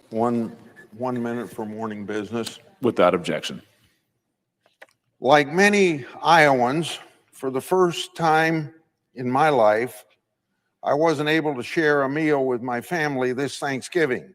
One minute for morning business. Without objection. Like many Iowans, for the first time in my life, I wasn't able to share a meal with my family this Thanksgiving.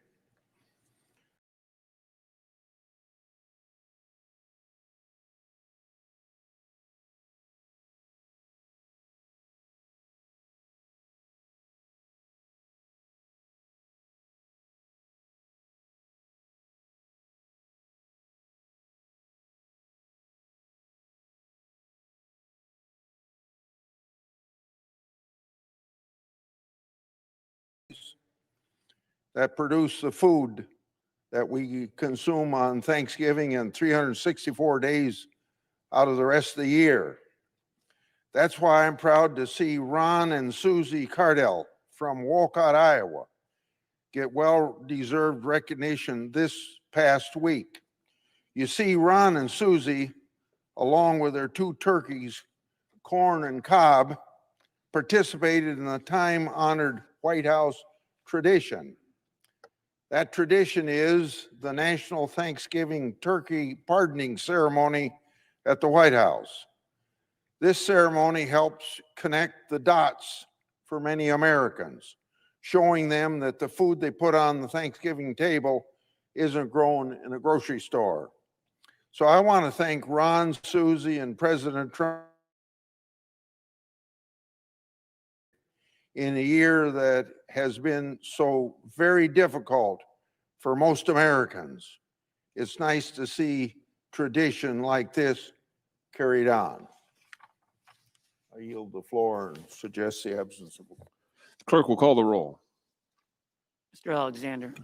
That produce the food that we consume on Thanksgiving and 364 days out of the rest of the year. That's why I'm proud to see Ron and Susie Cardell from Wolcott, Iowa, get well-deserved recognition this past week. You see, Ron and Susie, along with their two turkeys, Corn and Cobb, participated in the time-honored White House tradition. That tradition is the National Thanksgiving Turkey Pardoning Ceremony at the White House. This ceremony helps connect the dots for many Americans, showing them that the food they put on the Thanksgiving table isn't grown in a grocery store. So I want to thank Ron, Susie, and President Trump in a year that has been so very difficult for most Americans. It's nice to see tradition like this carried on. I yield the floor and suggest the absence of. Clerk will call the roll. Mr. Alexander.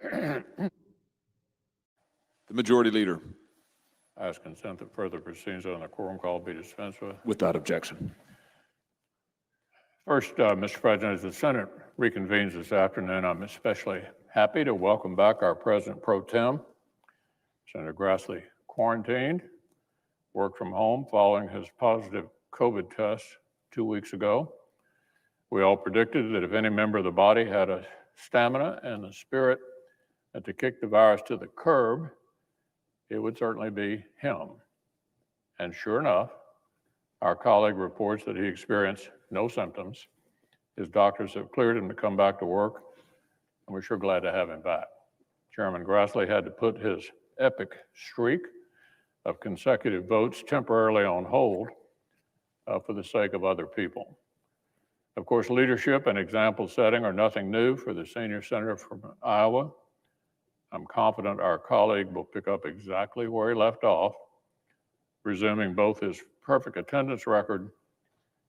The Majority Leader, I ask consent that further proceedings on the quorum call be dispensed with. without objection. First, Mr. President, as the Senate reconvenes this afternoon, I'm especially happy to welcome back our President Pro Tem. Senator Grassley quarantined, worked from home following his positive COVID test 2 weeks ago. We all predicted that if any member of the body had a stamina and the spirit to kick the virus to the curb, it would certainly be him. And sure enough, our colleague reports that he experienced no symptoms. His doctors have cleared him to come back to work, and we're sure glad to have him back. Chairman Grassley had to put his epic streak of consecutive votes temporarily on hold for the sake of other people. Of course, leadership and example setting are nothing new for the senior senator from Iowa. I'm confident our colleague will pick up exactly where he left off, resuming both his perfect attendance record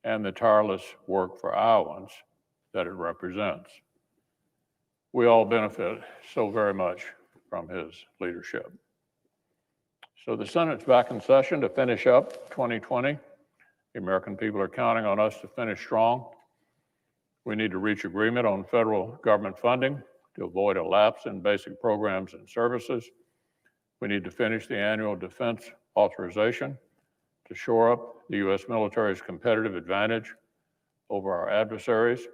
and the tireless work for Iowans that it represents. We all benefit so very much from his leadership. So the Senate's back in session to finish up 2020. The American people are counting on us to finish strong. We need to reach agreement on federal government funding to avoid a lapse in basic programs and services. We need to finish the annual defense authorization to shore up the U.S. military's competitive advantage over our adversaries.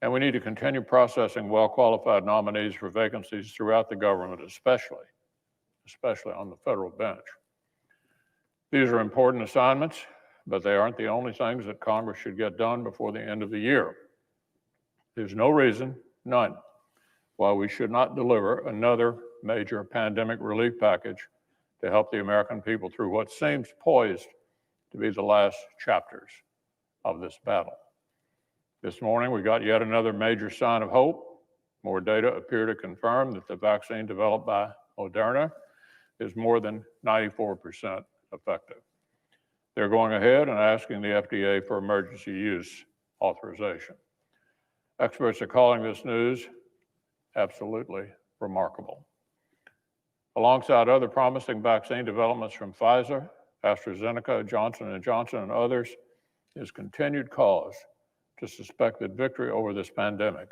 And we need to continue processing well-qualified nominees for vacancies throughout the government, especially on the federal bench. These are important assignments, but they aren't the only things that Congress should get done before the end of the year. There's no reason, none, why we should not deliver another major pandemic relief package to help the American people through what seems poised to be the last chapters of this battle. This morning, we got yet another major sign of hope. More data appear to confirm that the vaccine developed by Moderna is more than 94% effective. They're going ahead and asking the FDA for emergency use authorization. Experts are calling this news absolutely remarkable. Alongside other promising vaccine developments from Pfizer, AstraZeneca, Johnson & Johnson, and others, is continued cause to suspect that victory over this pandemic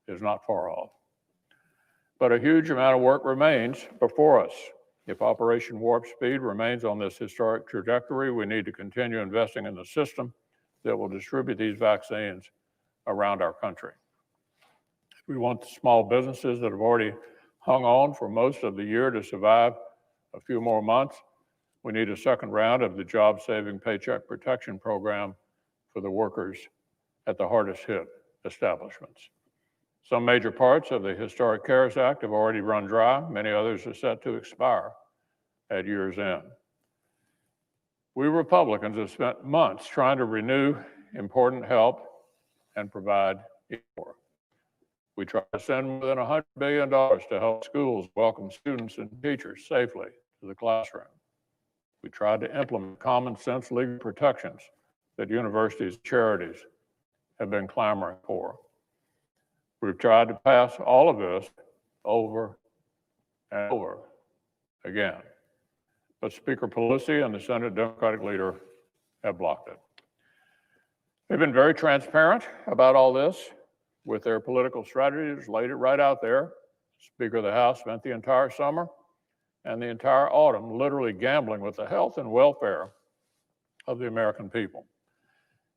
is not far off. But a huge amount of work remains before us. If Operation Warp Speed remains on this historic trajectory, we need to continue investing in the system that will distribute these vaccines around our country. We want the small businesses that have already hung on for most of the year to survive a few more months. We need a second round of the job-saving Paycheck Protection Program for the workers at the hardest hit establishments. Some major parts of the historic CARES Act have already run dry. Many others are set to expire at year's end. We Republicans have spent months trying to renew important help and provide more. We tried to send more than $100 billion to help schools welcome students and teachers safely to the classroom. We tried to implement common sense legal protections that universities and charities have been clamoring for. We've tried to pass all of this over and over again. But Speaker Pelosi and the Senate Democratic leader have blocked it. They've been very transparent about all this with their political strategies, laid it right out there. Speaker of the House spent the entire summer and the entire autumn literally gambling with the health and welfare of the American people.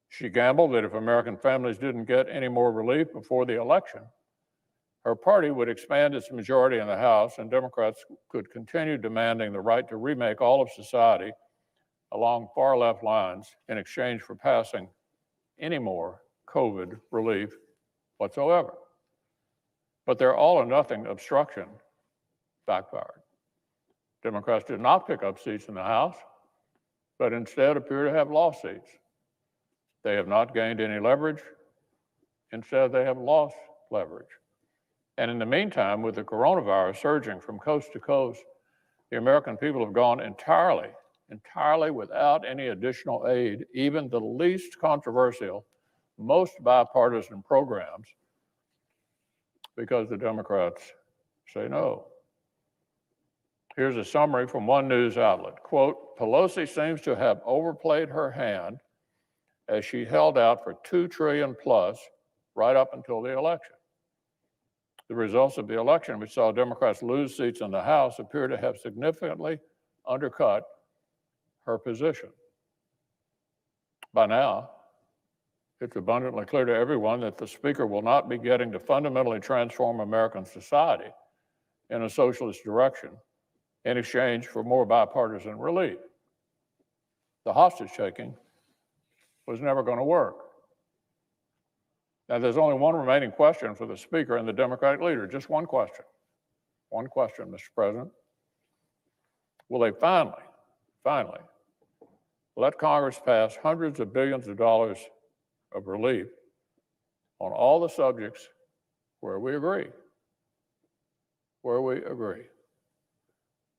She gambled that if American families didn't get any more relief before the election, her party would expand its majority in the House and Democrats could continue demanding the right to remake all of society along far left lines in exchange for passing any more COVID relief whatsoever. But their all or nothing obstruction backfired. Democrats did not pick up seats in the House, but instead appear to have lost seats. They have not gained any leverage. Instead, they have lost leverage. And in the meantime, with the coronavirus surging from coast to coast, the American people have gone entirely without any additional aid, even the least controversial, most bipartisan programs, because the Democrats say no. Here's a summary from one news outlet. Quote, Pelosi seems to have overplayed her hand as she held out for $2 trillion plus right up until the election. The results of the election, which saw Democrats lose seats in the House, appear to have significantly undercut her position. By now, it's abundantly clear to everyone that the Speaker will not be getting to fundamentally transform American society in a socialist direction in exchange for more bipartisan relief. The hostage taking was never going to work. Now, there's only one remaining question for the Speaker and the Democratic leader, just one question. One question, Mr. President. Will they finally, let Congress pass hundreds of billions of dollars of relief on all the subjects where we agree? Where we agree.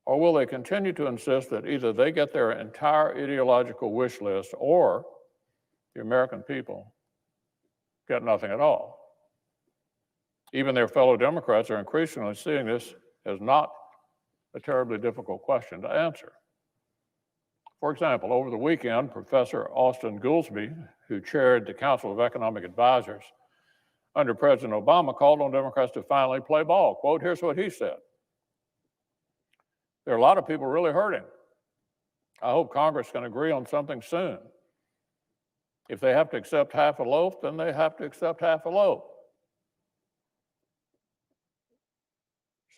Or will they continue to insist that either they get their entire ideological wish list or the American people get nothing at all? Even their fellow Democrats are increasingly seeing this as not a terribly difficult question to answer. For example, over the weekend, Professor Austin Goolsbee, who chaired the Council of Economic Advisors under President Obama, called on Democrats to finally play ball. Quote, here's what he said. There are a lot of people really hurting. I hope Congress can agree on something soon. If they have to accept half a loaf, then they have to accept half a loaf.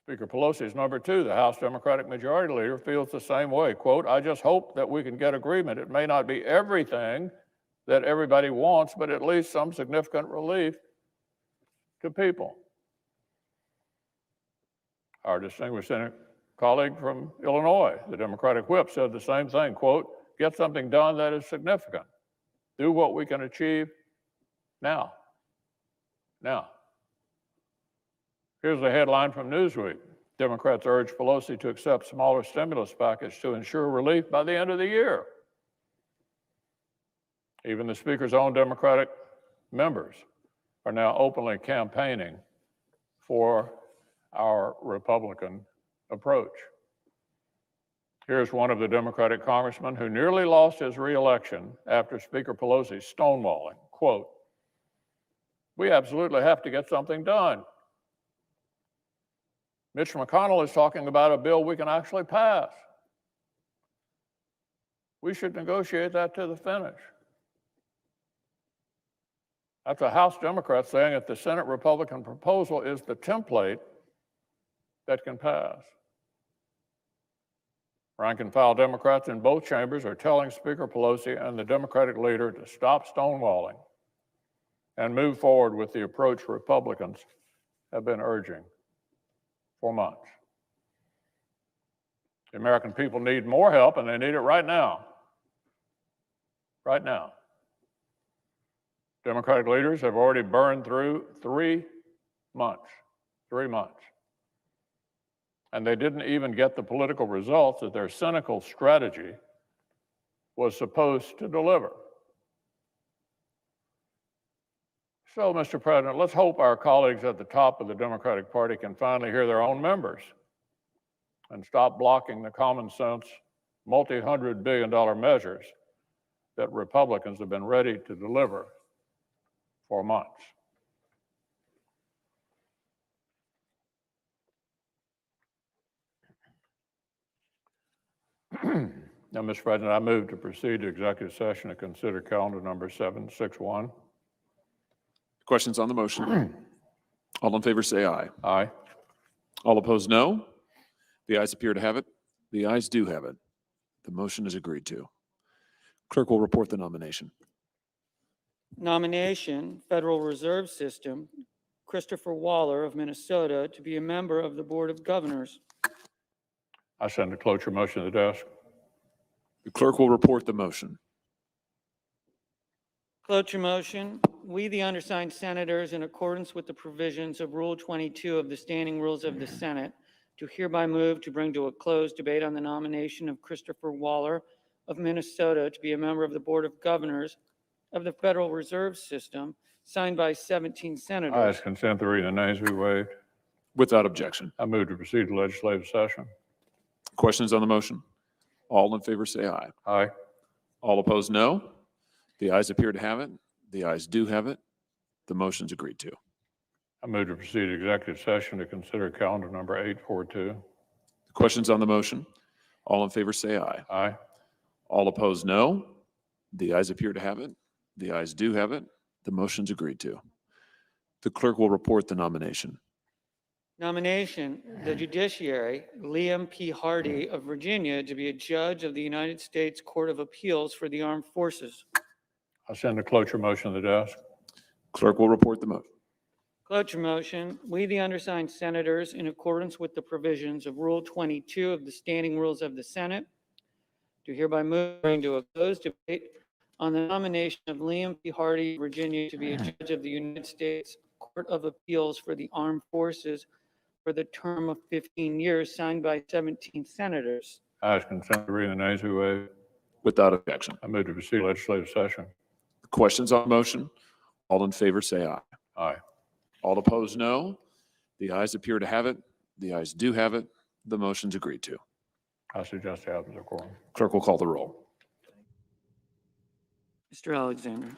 Speaker Pelosi's number two, the House Democratic Majority Leader, feels the same way. Quote, I just hope that we can get agreement. It may not be everything that everybody wants, but at least some significant relief to people. Our distinguished colleague from Illinois, the Democratic whip, said the same thing. Quote, get something done that is significant. Do what we can achieve now. Now. Here's the headline from Newsweek. Democrats urge Pelosi to accept smaller stimulus package to ensure relief by the end of the year. Even the Speaker's own Democratic members are now openly campaigning for our Republican approach. Here's one of the Democratic congressmen who nearly lost his reelection after Speaker Pelosi's stonewalling. Quote, we absolutely have to get something done. Mitch McConnell is talking about a bill we can actually pass. We should negotiate that to the finish. That's a House Democrat saying that the Senate Republican proposal is the template that can pass. Rank and file Democrats in both chambers are telling Speaker Pelosi and the Democratic leader to stop stonewalling and move forward with the approach Republicans have been urging for months. The American people need more help, and they need it right now. Right now. Democratic leaders have already burned through 3 months. 3 months. And they didn't even get the political results that their cynical strategy was supposed to deliver. So, Mr. President, let's hope our colleagues at the top of the Democratic Party can finally hear their own members and stop blocking the common sense, multi-hundred billion dollar measures that Republicans have been ready to deliver for months. Now, Mr. President, I move to proceed to executive session to consider calendar number 761. Questions on the motion? All in favor say aye. Aye. All opposed, no. The ayes appear to have it. The ayes do have it. The motion is agreed to. Clerk will report the nomination. Nomination, Federal Reserve System, Christopher Waller of Minnesota to be a member of the Board of Governors. I send the cloture motion to the desk. The clerk will report the motion. Cloture motion, we, the undersigned senators, in accordance with the provisions of Rule 22 of the Standing Rules of the Senate, do hereby move to bring to a close debate on the nomination of Christopher Waller of Minnesota to be a member of the Board of Governors of the Federal Reserve System, signed by 17 senators. Ayes consent to read, the nays be waived. Without objection. I move to proceed to legislative session. Questions on the motion? All in favor say aye. Aye. All opposed, no. The ayes appear to have it. The ayes do have it. The motion's agreed to. I move to proceed to executive session to consider calendar number 842. Questions on the motion? All in favor say aye. Aye. All opposed, no. The ayes appear to have it. The ayes do have it. The motion's agreed to. The clerk will report the nomination. Nomination, the judiciary, Liam P. Hardy of Virginia to be a judge of the United States Court of Appeals for the Armed Forces. I'll send the cloture motion to the desk. Clerk will report the motion. Cloture motion, we, the undersigned senators, in accordance with the provisions of Rule 22 of the Standing Rules of the Senate, do hereby move to a closed debate on the nomination of Liam P. Hardy, Virginia, to be a judge of the United States Court of Appeals for the Armed Forces for the term of 15 years, signed by 17 senators. I ask consent to read the nays who waive. Without objection. I move to proceed to legislative session. Questions on the motion? All in favor say aye. Aye. All opposed, no. The ayes appear to have it. The ayes do have it. The motion's agreed to. I suggest the absence of quorum. Clerk will call the roll. Mr. Alexander.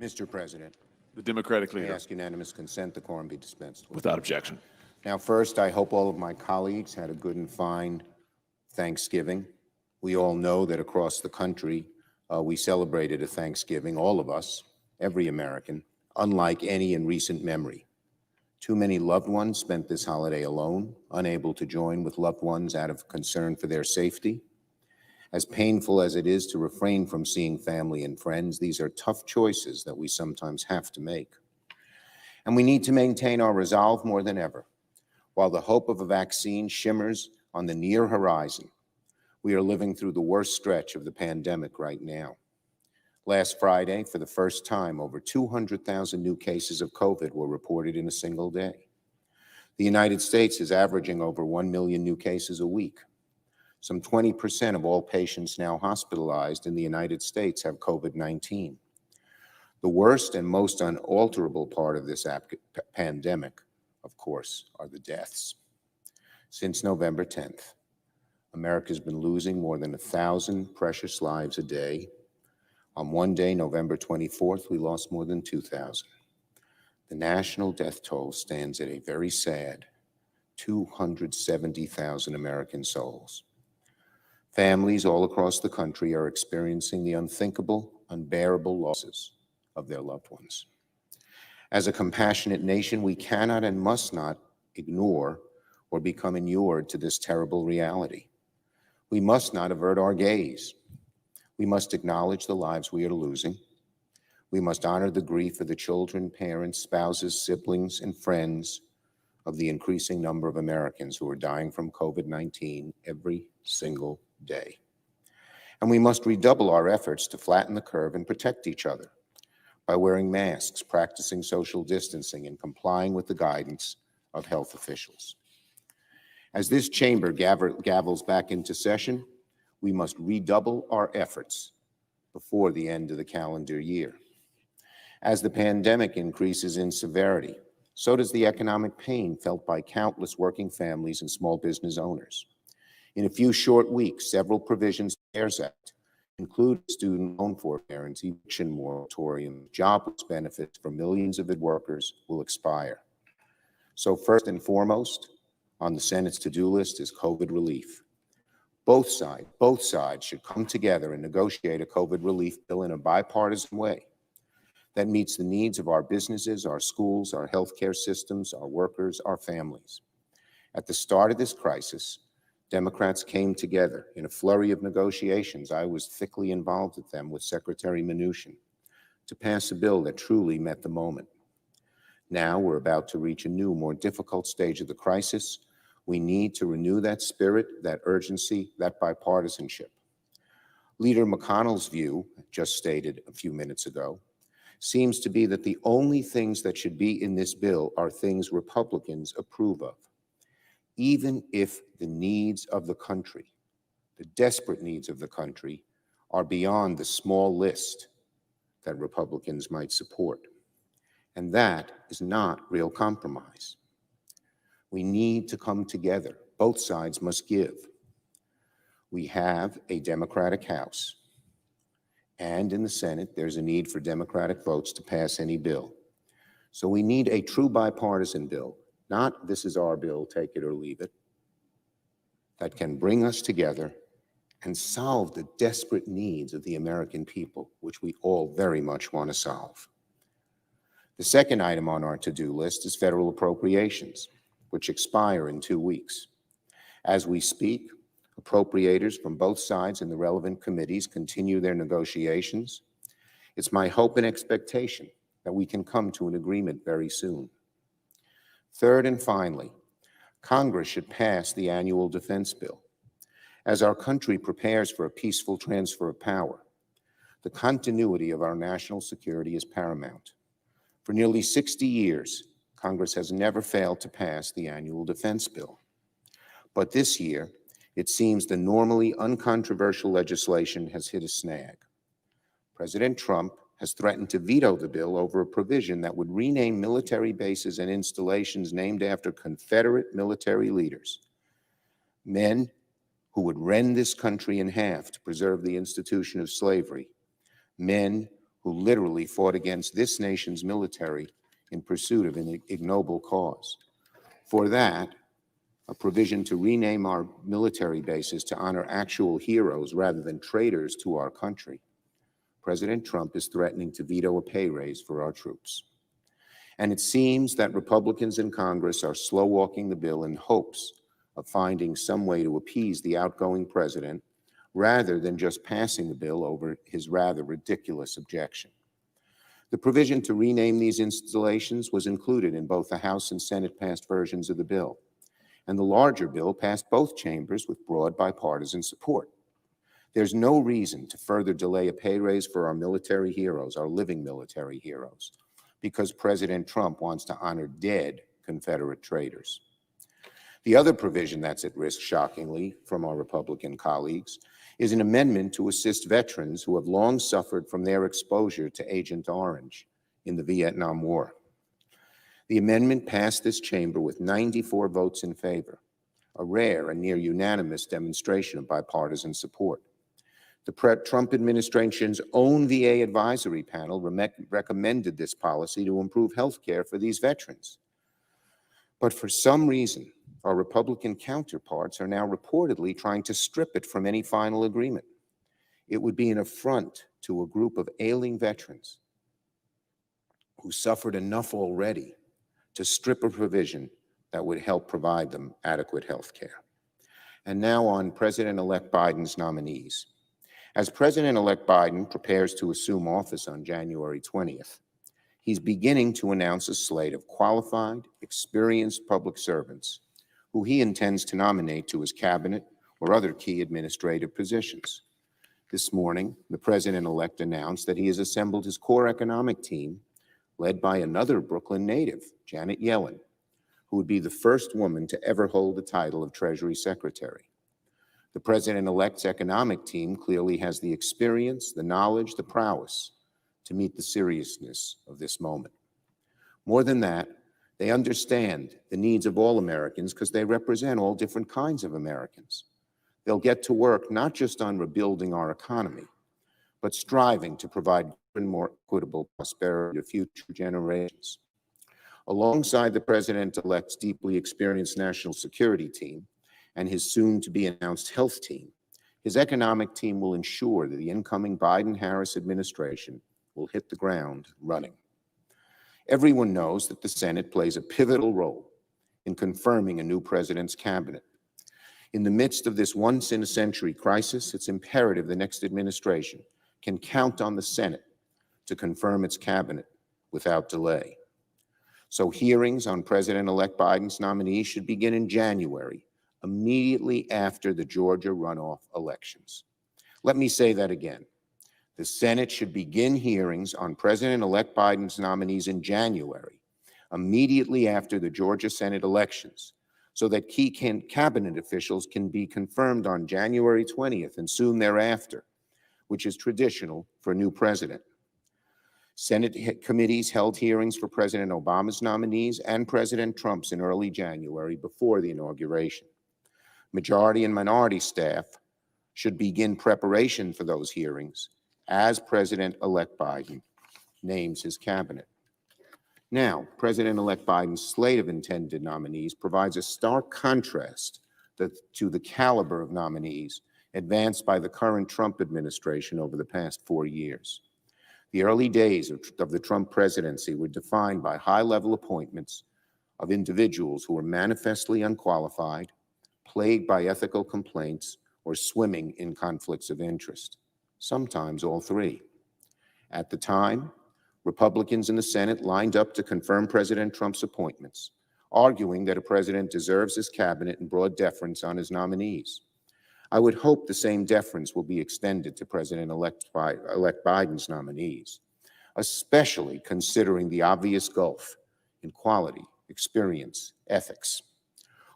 Mr. President, The Democratic I leader. ask unanimous consent the quorum be dispensed with. Without objection. Now, first, I hope all of my colleagues had a good and fine Thanksgiving. We all know that across the country, we celebrated a Thanksgiving, all of us, every American, unlike any in recent memory. Too many loved ones spent this holiday alone, unable to join with loved ones out of concern for their safety. As painful as it is to refrain from seeing family and friends, these are tough choices that we sometimes have to make. And we need to maintain our resolve more than ever. While the hope of a vaccine shimmers on the near horizon, we are living through the worst stretch of the pandemic right now. Last Friday, for the first time, over 200,000 new cases of COVID were reported in a single day. The United States is averaging over 1 million new cases a week. Some 20% of all patients now hospitalized in the United States have COVID-19. The worst and most unalterable part of this pandemic, of course, are the deaths. Since November 10th, America's been losing more than 1,000 precious lives a day. On one day, November 24th, we lost more than 2,000. The national death toll stands at a very sad 270,000 American souls. Families all across the country are experiencing the unthinkable, unbearable losses of their loved ones. As a compassionate nation, we cannot and must not ignore or become inured to this terrible reality. We must not avert our gaze. We must acknowledge the lives we are losing. We must honor the grief of the children, parents, spouses, siblings, and friends of the increasing number of Americans who are dying from COVID-19 every single day. And we must redouble our efforts to flatten the curve and protect each other by wearing masks, practicing social distancing, and complying with the guidance of health officials. As this chamber gavels back into session, we must redouble our efforts before the end of the calendar year. As the pandemic increases in severity, so does the economic pain felt by countless working families and small business owners. In a few short weeks, several provisions of the CARES Act, including student loan forbearance, eviction moratorium, jobless benefits for millions of workers, will expire. So first and foremost, on the Senate's to-do list is COVID relief. Both sides should come together and negotiate a COVID relief bill in a bipartisan way that meets the needs of our businesses, our schools, our healthcare systems, our workers, our families. At the start of this crisis, Democrats came together in a flurry of negotiations. I was thickly involved with them with Secretary Mnuchin to pass a bill that truly met the moment. Now we're about to reach a new, more difficult stage of the crisis. We need to renew that spirit, that urgency, that bipartisanship. Leader McConnell's view, just stated a few minutes ago, seems to be that the only things that should be in this bill are things Republicans approve of, even if the needs of the country, the desperate needs of the country, are beyond the small list that Republicans might support. And that is not real compromise. We need to come together. Both sides must give. We have a Democratic House, and in the Senate, there's a need for Democratic votes to pass any bill. So we need a true bipartisan bill, not this is our bill, take it or leave it, that can bring us together and solve the desperate needs of the American people, which we all very much want to solve. The second item on our to-do list is federal appropriations, which expire in 2 weeks. As we speak, appropriators from both sides in the relevant committees continue their negotiations. It's my hope and expectation that we can come to an agreement very soon. Third and finally, Congress should pass the annual defense bill. As our country prepares for a peaceful transfer of power, the continuity of our national security is paramount. For nearly 60 years, Congress has never failed to pass the annual defense bill. But this year, it seems the normally uncontroversial legislation has hit a snag. President Trump has threatened to veto the bill over a provision that would rename military bases and installations named after Confederate military leaders, men who would rend this country in half to preserve the institution of slavery, men who literally fought against this nation's military in pursuit of an ignoble cause. For that, a provision to rename our military bases to honor actual heroes rather than traitors to our country, President Trump is threatening to veto a pay raise for our troops. And it seems that Republicans in Congress are slow-walking the bill in hopes of finding some way to appease the outgoing president rather than just passing the bill over his rather ridiculous objection. The provision to rename these installations was included in both the House and Senate passed versions of the bill, and the larger bill passed both chambers with broad bipartisan support. There's no reason to further delay a pay raise for our military heroes, our living military heroes, because President Trump wants to honor dead Confederate traitors. The other provision that's at risk, shockingly, from our Republican colleagues, is an amendment to assist veterans who have long suffered from their exposure to Agent Orange in the Vietnam War. The amendment passed this chamber with 94 votes in favor, a rare and near unanimous demonstration of bipartisan support. The Trump administration's own VA advisory panel recommended this policy to improve health care for these veterans. But for some reason, our Republican counterparts are now reportedly trying to strip it from any final agreement. It would be an affront to a group of ailing veterans who suffered enough already to strip a provision that would help provide them adequate health care. And now on President-elect Biden's nominees. As President-elect Biden prepares to assume office on January 20th, he's beginning to announce a slate of qualified, experienced public servants who he intends to nominate to his cabinet or other key administrative positions. This morning, the president-elect announced that he has assembled his core economic team, led by another Brooklyn native, Janet Yellen, who would be the first woman to ever hold the title of Treasury Secretary. The president-elect's economic team clearly has the experience, the knowledge, the prowess to meet the seriousness of this moment. More than that, they understand the needs of all Americans because they represent all different kinds of Americans. They'll get to work not just on rebuilding our economy, but striving to provide more equitable prosperity to future generations. Alongside the president-elect's deeply experienced national security team and his soon-to-be-announced health team, his economic team will ensure that the incoming Biden-Harris administration will hit the ground running. Everyone knows that the Senate plays a pivotal role in confirming a new president's cabinet. In the midst of this once-in-a-century crisis, it's imperative the next administration can count on the Senate to confirm its cabinet without delay. So hearings on President-elect Biden's nominees should begin in January, immediately after the Georgia runoff elections. Let me say that again. The Senate should begin hearings on President-elect Biden's nominees in January, immediately after the Georgia Senate elections, so that key cabinet officials can be confirmed on January 20th and soon thereafter, which is traditional for a new president. Senate committees held hearings for President Obama's nominees and President Trump's in early January before the inauguration. Majority and minority staff should begin preparation for those hearings as President-elect Biden names his cabinet. Now, President-elect Biden's slate of intended nominees provides a stark contrast to the caliber of nominees advanced by the current Trump administration over the past 4 years. The early days of the Trump presidency were defined by high-level appointments of individuals who were manifestly unqualified, plagued by ethical complaints, or swimming in conflicts of interest, sometimes all three. At the time, Republicans in the Senate lined up to confirm President Trump's appointments, arguing that a president deserves his cabinet and broad deference on his nominees. I would hope the same deference will be extended to President-elect Biden's nominees, especially considering the obvious gulf in quality, experience, ethics.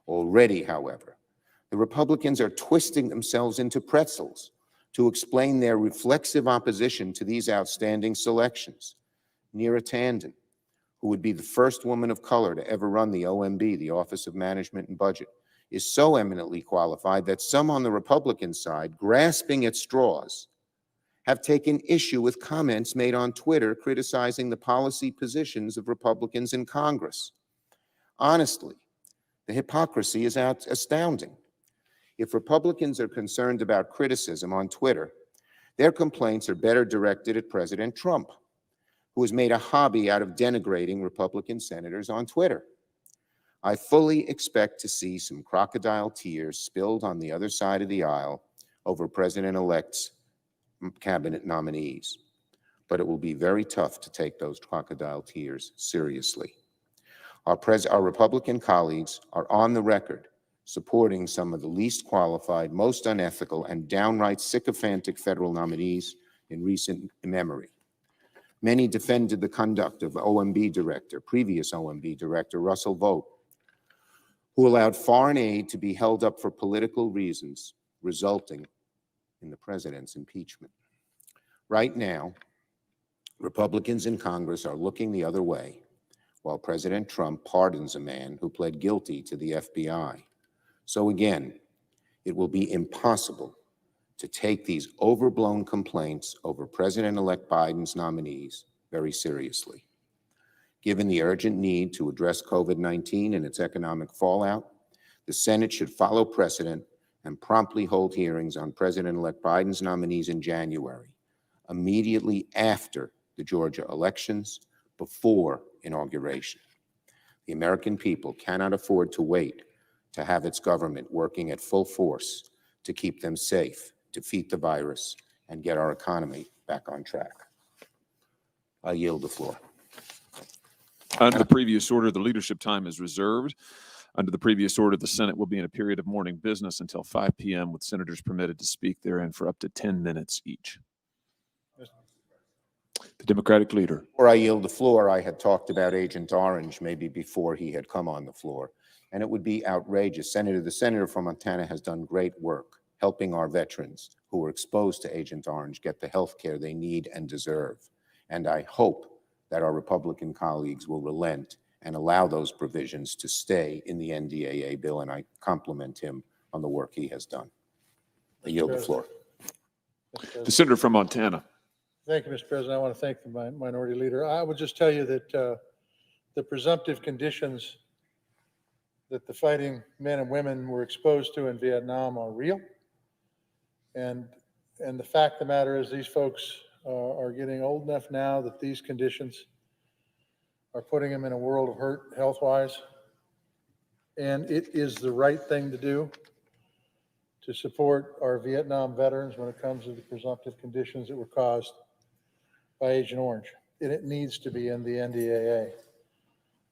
Already, however, the Republicans are twisting themselves into pretzels to explain their reflexive opposition to these outstanding selections. Neera Tanden, who would be the first woman of color to ever run the OMB, the Office of Management and Budget, is so eminently qualified that some on the Republican side, grasping at straws, have taken issue with comments made on Twitter criticizing the policy positions of Republicans in Congress. Honestly, the hypocrisy is astounding. If Republicans are concerned about criticism on Twitter, their complaints are better directed at President Trump, who has made a hobby out of denigrating Republican senators on Twitter. I fully expect to see some crocodile tears spilled on the other side of the aisle over President-elect's cabinet nominees, but it will be very tough to take those crocodile tears seriously. Our Republican colleagues are on the record supporting some of the least qualified, most unethical, and downright sycophantic federal nominees in recent memory. Many defended the conduct of previous OMB Director Russell Vought, who allowed foreign aid to be held up for political reasons, resulting in the president's impeachment. Right now, Republicans in Congress are looking the other way, while President Trump pardons a man who pled guilty to the FBI. So again, it will be impossible to take these overblown complaints over President-elect Biden's nominees very seriously. Given the urgent need to address COVID-19 and its economic fallout, the Senate should follow precedent and promptly hold hearings on President-elect Biden's nominees in January, immediately after the Georgia elections, before inauguration. The American people cannot afford to wait to have its government working at full force to keep them safe, defeat the virus, and get our economy back on track. I yield the floor. Under the previous order, the leadership time is reserved. Under the previous order, the Senate will be in a period of morning business until 5 p.m., with senators permitted to speak therein for up to 10 minutes each. The Democratic leader. Before I yield the floor, I had talked about Agent Orange maybe before he had come on the floor, and it would be outrageous. The senator from Montana has done great work helping our veterans who were exposed to Agent Orange get the health care they need and deserve. And I hope that our Republican colleagues will relent and allow those provisions to stay in the NDAA bill, and I compliment him on the work he has done. I yield the floor. The senator from Montana. Thank you, Mr. President. I want to thank the minority leader. I would just tell you that the presumptive conditions that the fighting men and women were exposed to in Vietnam are real. And the fact of the matter is these folks are getting old enough now that these conditions are putting them in a world of hurt health-wise. And it is the right thing to do to support our Vietnam veterans when it comes to the presumptive conditions that were caused by Agent Orange. And it needs to be in the NDAA.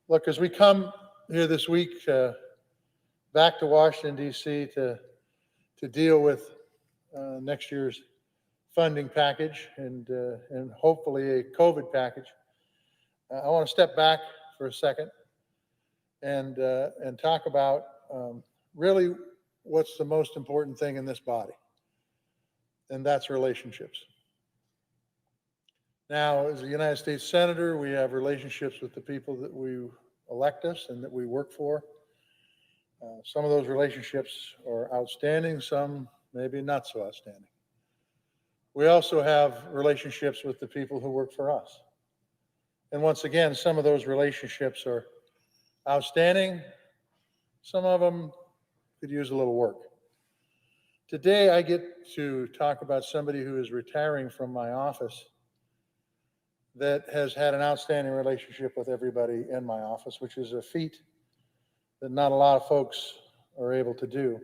Look, as we come here this week back to Washington, D.C. to deal with next year's funding package and hopefully a COVID package, I want to step back for a second and talk about really what's the most important thing in this body, and that's relationships. Now, as a United States Senator, we have relationships with the people that we elect us and that we work for. Some of those relationships are outstanding, some maybe not so outstanding. We also have relationships with the people who work for us. And once again, some of those relationships are outstanding. Some of them could use a little work. Today, I get to talk about somebody who is retiring from my office that has had an outstanding relationship with everybody in my office, which is a feat that not a lot of folks are able to do.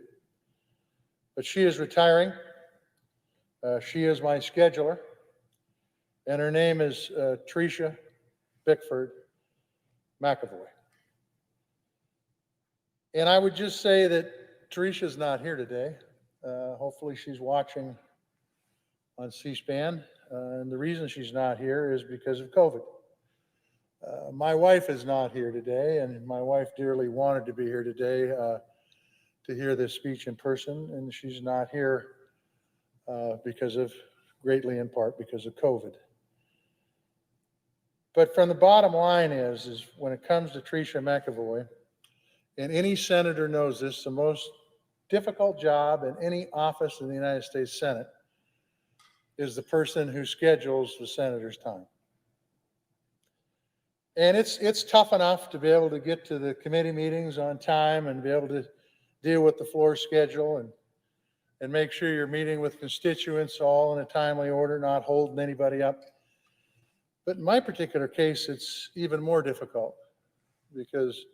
But she is retiring. She is my scheduler, and her name is Tricia Bickford McAvoy. And I would just say that Tricia's not here today. Hopefully she's watching on C-SPAN. And the reason she's not here is because of COVID. My wife is not here today, and my wife dearly wanted to be here today to hear this speech in person, and she's not here greatly in part because of COVID. But from the bottom line is when it comes to Tricia McAvoy, and any senator knows this, the most difficult job in any office in the United States Senate is the person who schedules the senator's time. And it's tough enough to be able to get to the committee meetings on time and be able to deal with the floor schedule and make sure you're meeting with constituents all in a timely order, not holding anybody up. But in my particular case, it's even more difficult because,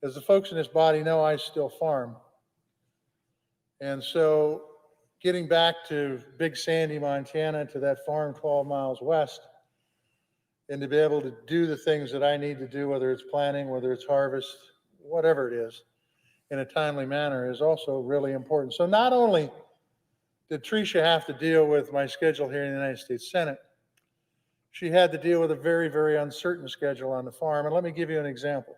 as the folks in this body know, I still farm. And so getting back to Big Sandy, Montana, to that farm 12 miles west, and to be able to do the things that I need to do, whether it's planting, whether it's harvest, whatever it is, in a timely manner is also really important. So not only did Tricia have to deal with my schedule here in the United States Senate, she had to deal with a very, very uncertain schedule on the farm. And let me give you an example.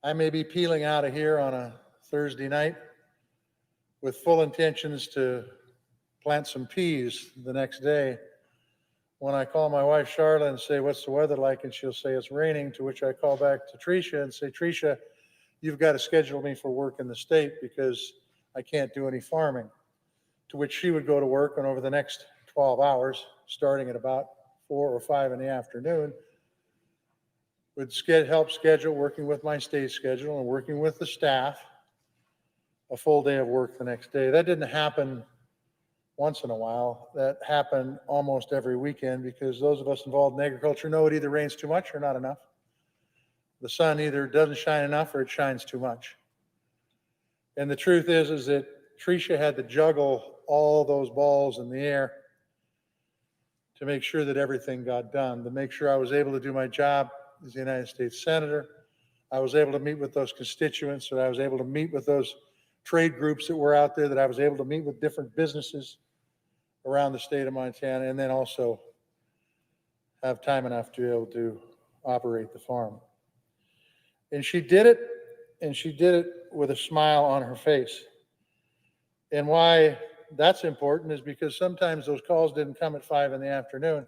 I may be peeling out of here on a Thursday night with full intentions to plant some peas the next day. When I call my wife, Charlotte, and say, what's the weather like? And she'll say, it's raining, to which I call back to Tricia and say, Tricia, you've got to schedule me for work in the state because I can't do any farming. To which she would go to work, and over the next 12 hours, starting at about 4 or 5 in the afternoon, would help schedule, working with my state schedule and working with the staff, a full day of work the next day. That didn't happen once in a while. That happened almost every weekend, because those of us involved in agriculture know it either rains too much or not enough. The sun either doesn't shine enough or it shines too much. And the truth is that Tricia had to juggle all those balls in the air to make sure that everything got done, to make sure I was able to do my job as a United States Senator. I was able to meet with those constituents, that I was able to meet with those trade groups that were out there, that I was able to meet with different businesses around the state of Montana, and then also have time enough to be able to operate the farm. And she did it with a smile on her face. And why that's important is because sometimes those calls didn't come at 5 in the afternoon.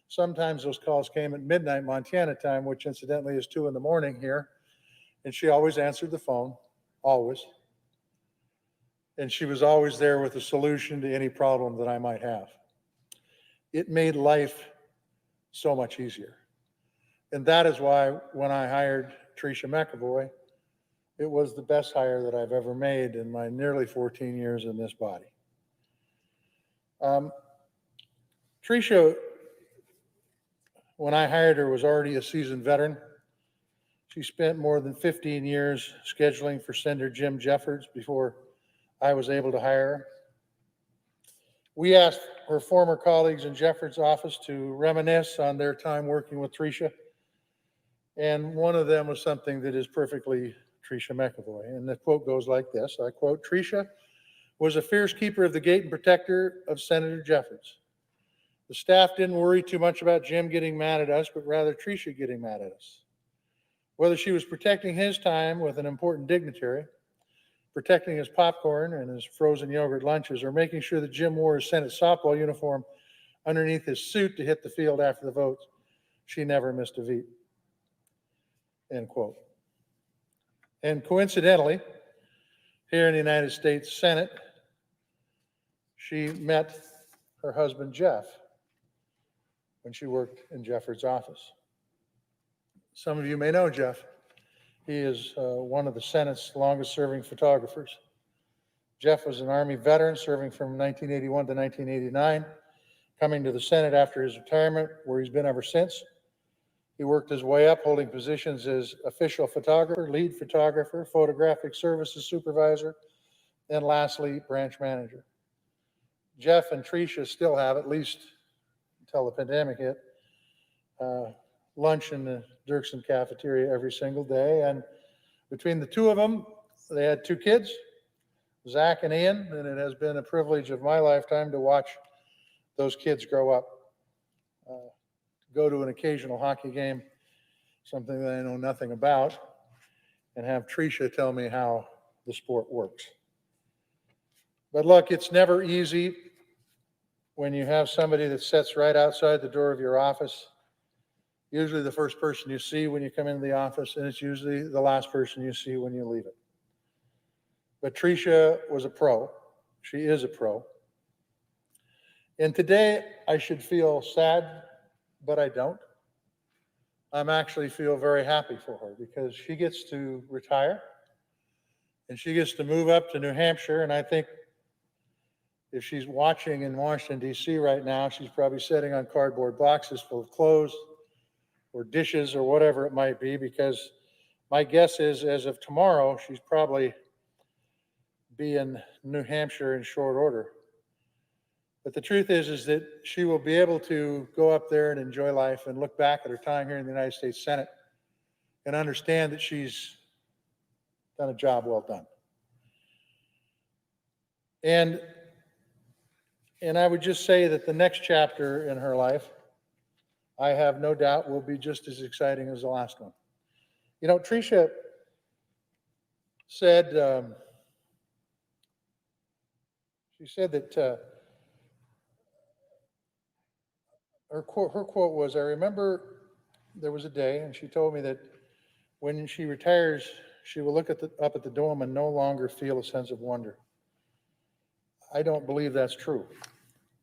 Sometimes those calls came at midnight Montana time, which incidentally is 2 in the morning here. And she always answered the phone, always. And she was always there with a solution to any problem that I might have. It made life so much easier. And that is why when I hired Tricia McEvoy, it was the best hire that I've ever made in my nearly 14 years in this body. Tricia, when I hired her, was already a seasoned veteran. She spent more than 15 years scheduling for Senator Jim Jeffords before I was able to hire her. We asked her former colleagues in Jeffords' office to reminisce on their time working with Tricia. And one of them was something that is perfectly Tricia McEvoy. And the quote goes like this, I quote, Tricia was a fierce keeper of the gate and protector of Senator Jeffords. The staff didn't worry too much about Jim getting mad at us, but rather Tricia getting mad at us. Whether she was protecting his time with an important dignitary, protecting his popcorn and his frozen yogurt lunches, or making sure that Jim wore his Senate softball uniform underneath his suit to hit the field after the votes, she never missed a beat. End quote. And coincidentally, here in the United States Senate, she met her husband, Jeff, when she worked in Jeffords' office. Some of you may know Jeff. He is one of the Senate's longest-serving photographers. Jeff was an Army veteran serving from 1981 to 1989, coming to the Senate after his retirement, where he's been ever since. He worked his way up, holding positions as official photographer, lead photographer, photographic services supervisor, and lastly, branch manager. Jeff and Tricia still have, at least until the pandemic hit, lunch in the Dirksen cafeteria every single day. And between the two of them, they had 2 kids, Zach and Ian, and it has been a privilege of my lifetime to watch those kids grow up. Go to an occasional hockey game, something that I know nothing about, and have Tricia tell me how the sport works. But look, it's never easy when you have somebody that sits right outside the door of your office, usually the first person you see when you come into the office, and it's usually the last person you see when you leave it. But Tricia was a pro. She is a pro. And today I should feel sad, but I don't. I'm actually feel very happy for her because she gets to retire and she gets to move up to New Hampshire. And I think if she's watching in Washington, D.C. right now, she's probably sitting on cardboard boxes full of clothes or dishes or whatever it might be, because my guess is as of tomorrow, she's probably be in New Hampshire in short order. But the truth is that she will be able to go up there and enjoy life and look back at her time here in the United States Senate and understand that she's done a job well done. And I would just say that the next chapter in her life, I have no doubt, will be just as exciting as the last one. You know, Tricia said, she said that her quote was, I remember there was a day, and she told me that when she retires, she will look up at the dome and no longer feel a sense of wonder. I don't believe that's true.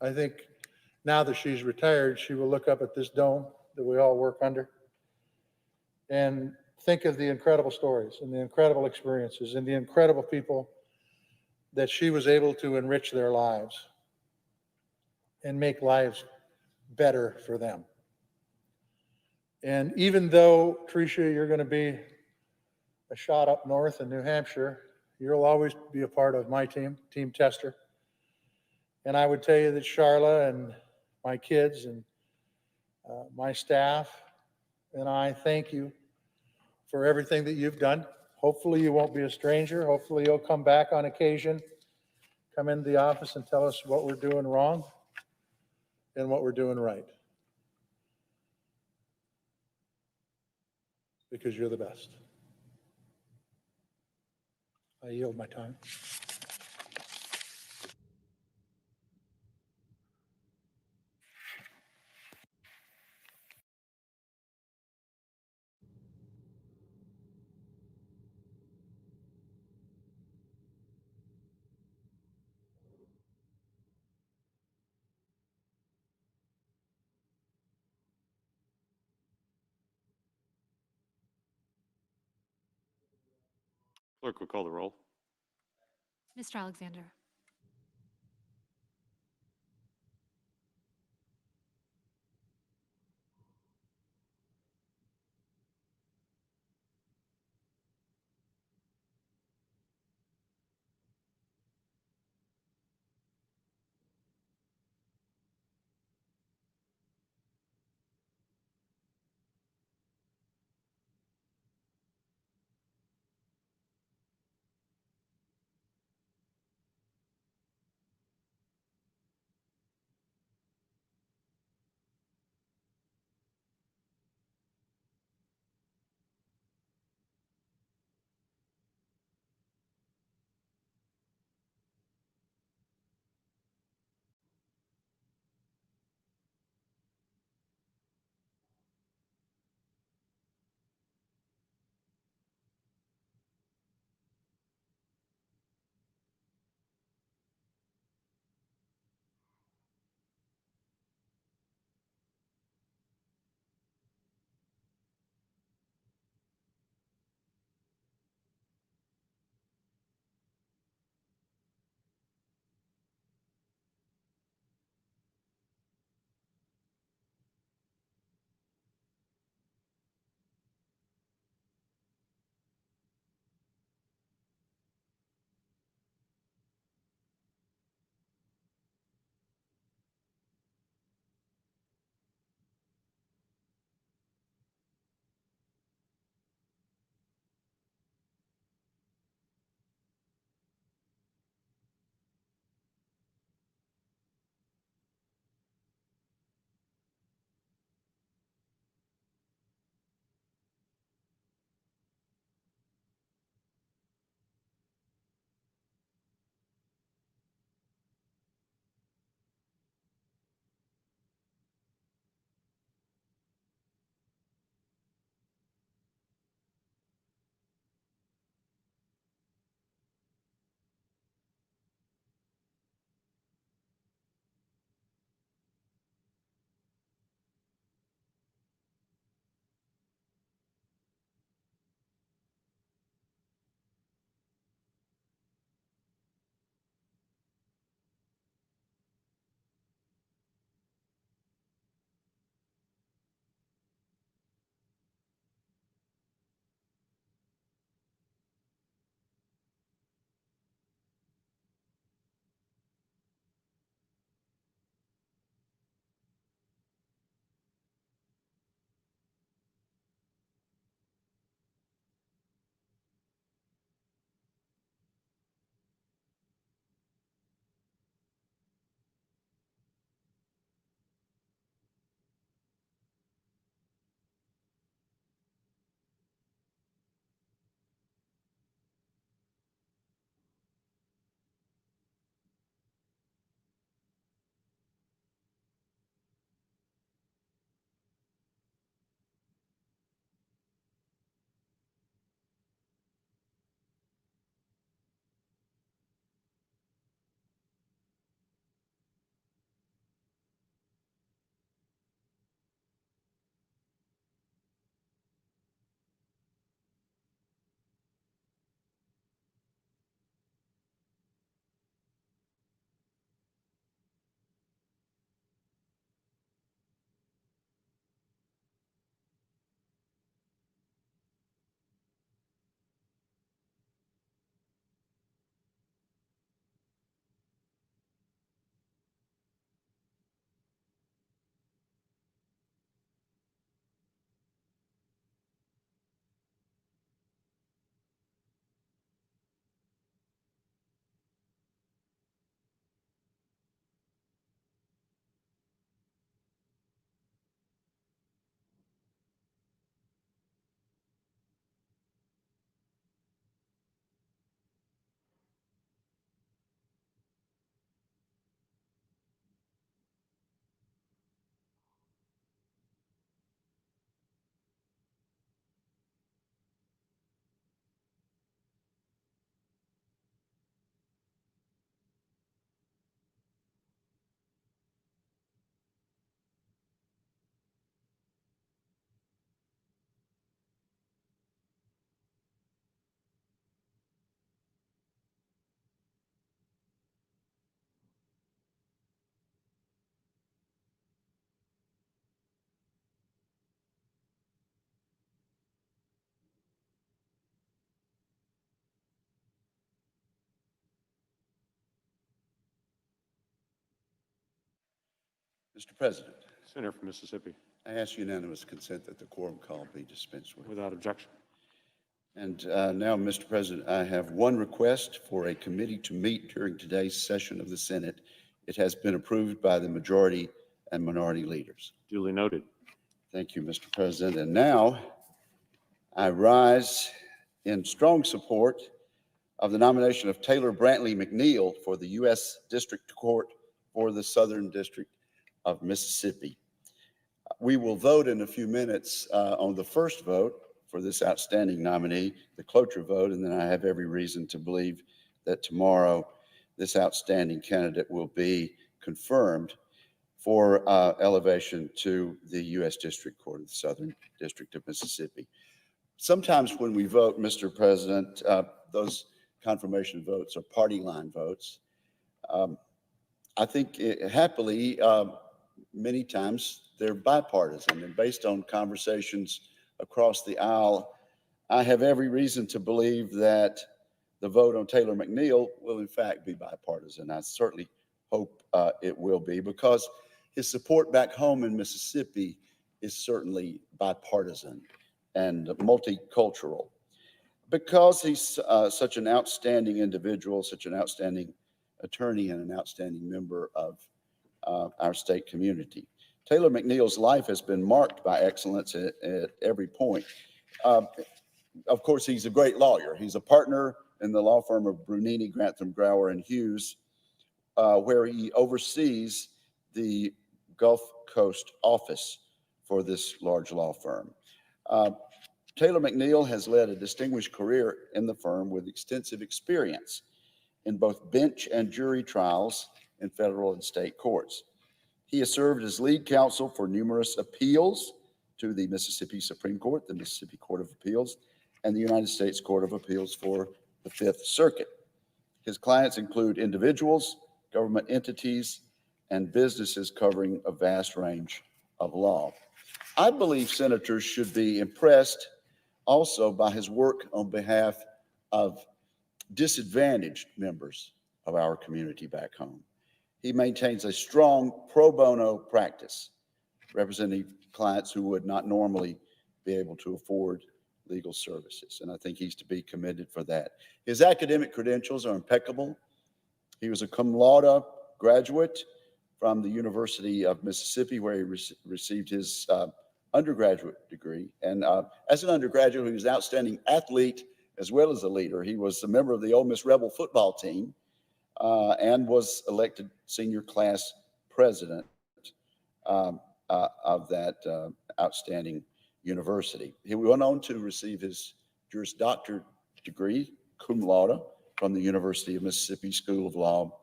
I think now that she's retired, she will look up at this dome that we all work under and think of the incredible stories and the incredible experiences and the incredible people that she was able to enrich their lives and make lives better for them. And even though, Tricia, you're going to be a shot up north in New Hampshire, you'll always be a part of my team, Team Tester. And I would tell you that Charla and my kids and my staff and I thank you for everything that you've done. Hopefully you won't be a stranger. Hopefully you'll come back on occasion, come into the office and tell us what we're doing wrong and what we're doing right. Because you're the best. I yield my time. Clerk will call the roll. Mr. Alexander. Mr. President, Senator from Mississippi, I ask unanimous consent that the quorum call be dispensed with. without objection. And now, Mr. President, I have one request for a committee to meet during today's session of the Senate. It has been approved by the majority and minority leaders. Duly noted. Thank you, Mr. President. And now I rise in strong support of the nomination of Taylor Brantley McNeil for the U.S. District Court for the Southern District of Mississippi. We will vote in a few minutes on the first vote for this outstanding nominee, the cloture vote, and then I have every reason to believe that tomorrow this outstanding candidate will be confirmed for elevation to the U.S. District Court of the Southern District of Mississippi. Sometimes when we vote, Mr. President, those confirmation votes are party line votes. I think happily, many times they're bipartisan, and based on conversations across the aisle, I have every reason to believe that the vote on Taylor McNeil will in fact be bipartisan. I certainly hope it will be, because his support back home in Mississippi is certainly bipartisan and multicultural. Because he's such an outstanding individual, such an outstanding attorney, and an outstanding member of our state community. Taylor McNeil's life has been marked by excellence at every point. Of course, he's a great lawyer. He's a partner in the law firm of Brunini, Grantham, Brower, and Hughes, where he oversees the Gulf Coast office for this large law firm. Taylor McNeil has led a distinguished career in the firm with extensive experience in both bench and jury trials in federal and state courts. He has served as lead counsel for numerous appeals to the Mississippi Supreme Court, the Mississippi Court of Appeals, and the United States Court of Appeals for the Fifth Circuit. His clients include individuals, government entities, and businesses covering a vast range of law. I believe senators should be impressed also by his work on behalf of disadvantaged members of our community back home. He maintains a strong pro bono practice, representing clients who would not normally be able to afford legal services, and I think he's to be commended for that. His academic credentials are impeccable. He was a cum laude graduate from the University of Mississippi, where he received his undergraduate degree. And as an undergraduate, he was an outstanding athlete as well as a leader. He was a member of the Ole Miss Rebel football team and was elected senior class president of that outstanding university. He went on to receive his Juris Doctor degree, cum laude, from the University of Mississippi School of Law,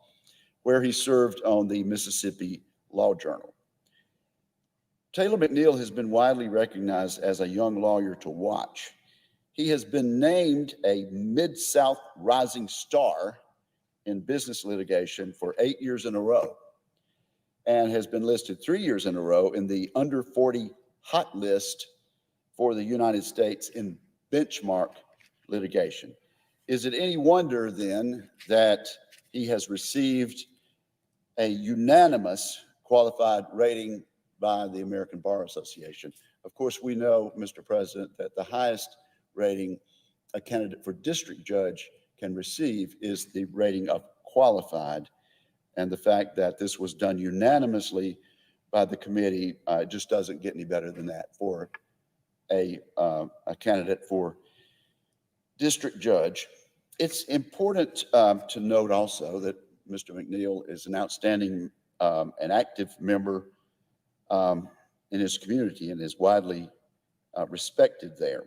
where he served on the Mississippi Law Journal. Taylor McNeil has been widely recognized as a young lawyer to watch. He has been named a Mid-South Rising Star in business litigation for 8 years in a row, and has been listed 3 years in a row in the under 40 hot list for the United States in benchmark litigation. Is it any wonder then that he has received a unanimous qualified rating by the American Bar Association? Of course, we know, Mr. President, that the highest rating a candidate for district judge can receive is the rating of qualified. And the fact that this was done unanimously by the committee just doesn't get any better than that for a candidate for district judge. It's important to note also that Mr. McNeil is an outstanding and active member in his community and is widely respected there.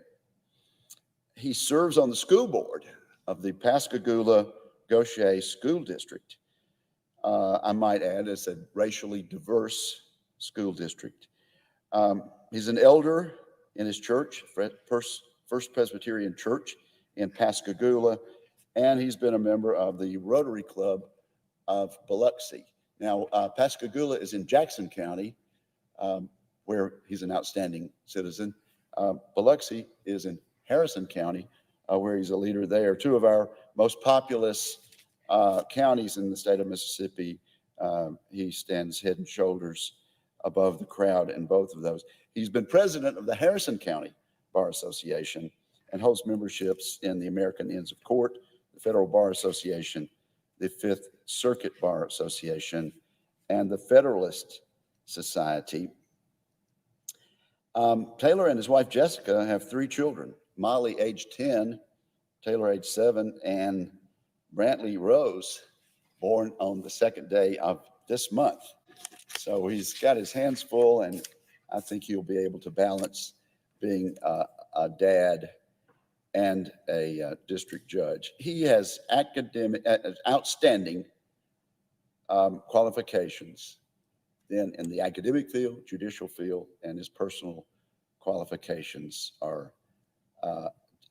He serves on the school board of the Pascagoula-Goshen School District. I might add, it's a racially diverse school district. He's an elder in his church, First Presbyterian Church in Pascagoula, and he's been a member of the Rotary Club of Biloxi. Now, Pascagoula is in Jackson County, where he's an outstanding citizen. Biloxi is in Harrison County, where he's a leader there. Two of our most populous counties in the state of Mississippi. He stands head and shoulders above the crowd in both of those. He's been president of the Harrison County Bar Association and holds memberships in the American Inns of Court, the Federal Bar Association, the Fifth Circuit Bar Association, and the Federalist Society. Taylor and his wife Jessica have 3 children: Molly, age 10, Taylor, age 7, and Brantley Rose, born on the 2nd day of this month. So he's got his hands full, and I think he'll be able to balance being a dad and a district judge. He has outstanding qualifications then in the academic field, judicial field, and his personal qualifications are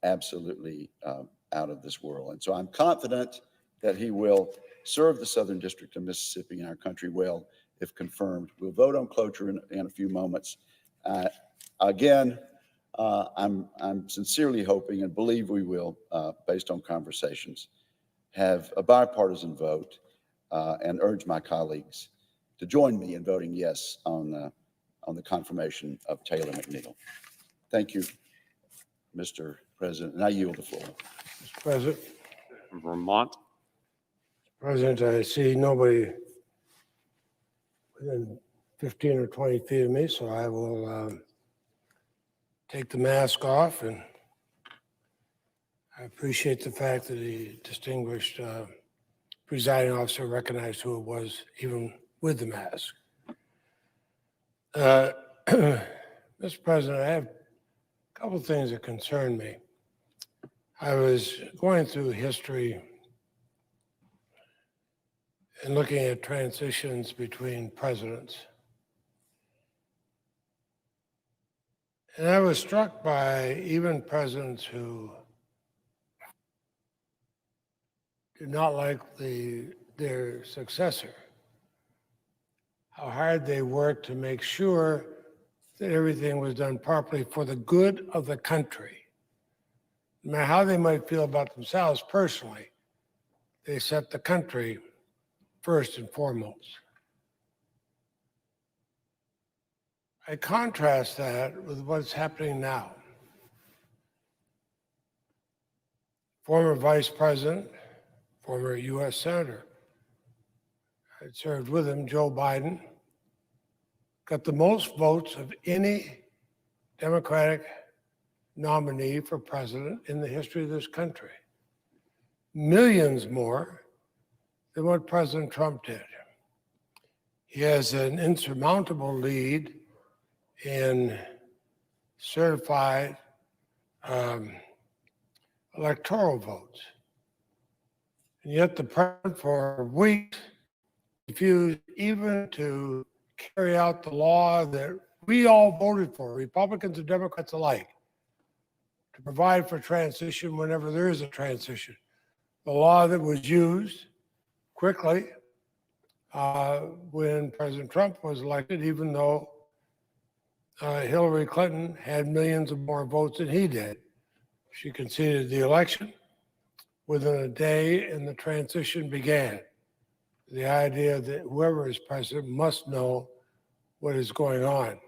absolutely out of this world. And so I'm confident that he will serve the Southern District of Mississippi and our country well if confirmed. We'll vote on cloture in a few moments. Again, I'm sincerely hoping and believe we will, based on conversations, have a bipartisan vote and urge my colleagues to join me in voting yes on the confirmation of Taylor McNeil. Thank you, Mr. President, and I yield the floor. Mr. President. Vermont. President, I see nobody within 15 or 20 feet of me, so I will take the mask off, and I appreciate the fact that the distinguished presiding officer recognized who it was even with the mask. Mr. President, I have a couple of things that concern me. I was going through history and looking at transitions between presidents. And I was struck by even presidents who did not like their successor, how hard they worked to make sure that everything was done properly for the good of the country. No matter how they might feel about themselves personally, they set the country first and foremost. I contrast that with what's happening now. Former Vice President, former U.S. Senator, I served with him, Joe Biden, got the most votes of any Democratic nominee for president in the history of this country. Millions more than what President Trump did. He has an insurmountable lead in certified electoral votes. And yet the president for weeks refused even to carry out the law that we all voted for, Republicans and Democrats alike, to provide for transition whenever there is a transition. The law that was used quickly when President Trump was elected, even though Hillary Clinton had millions of more votes than he did. She conceded the election within a day, and the transition began. The idea that whoever is president must know what is going on.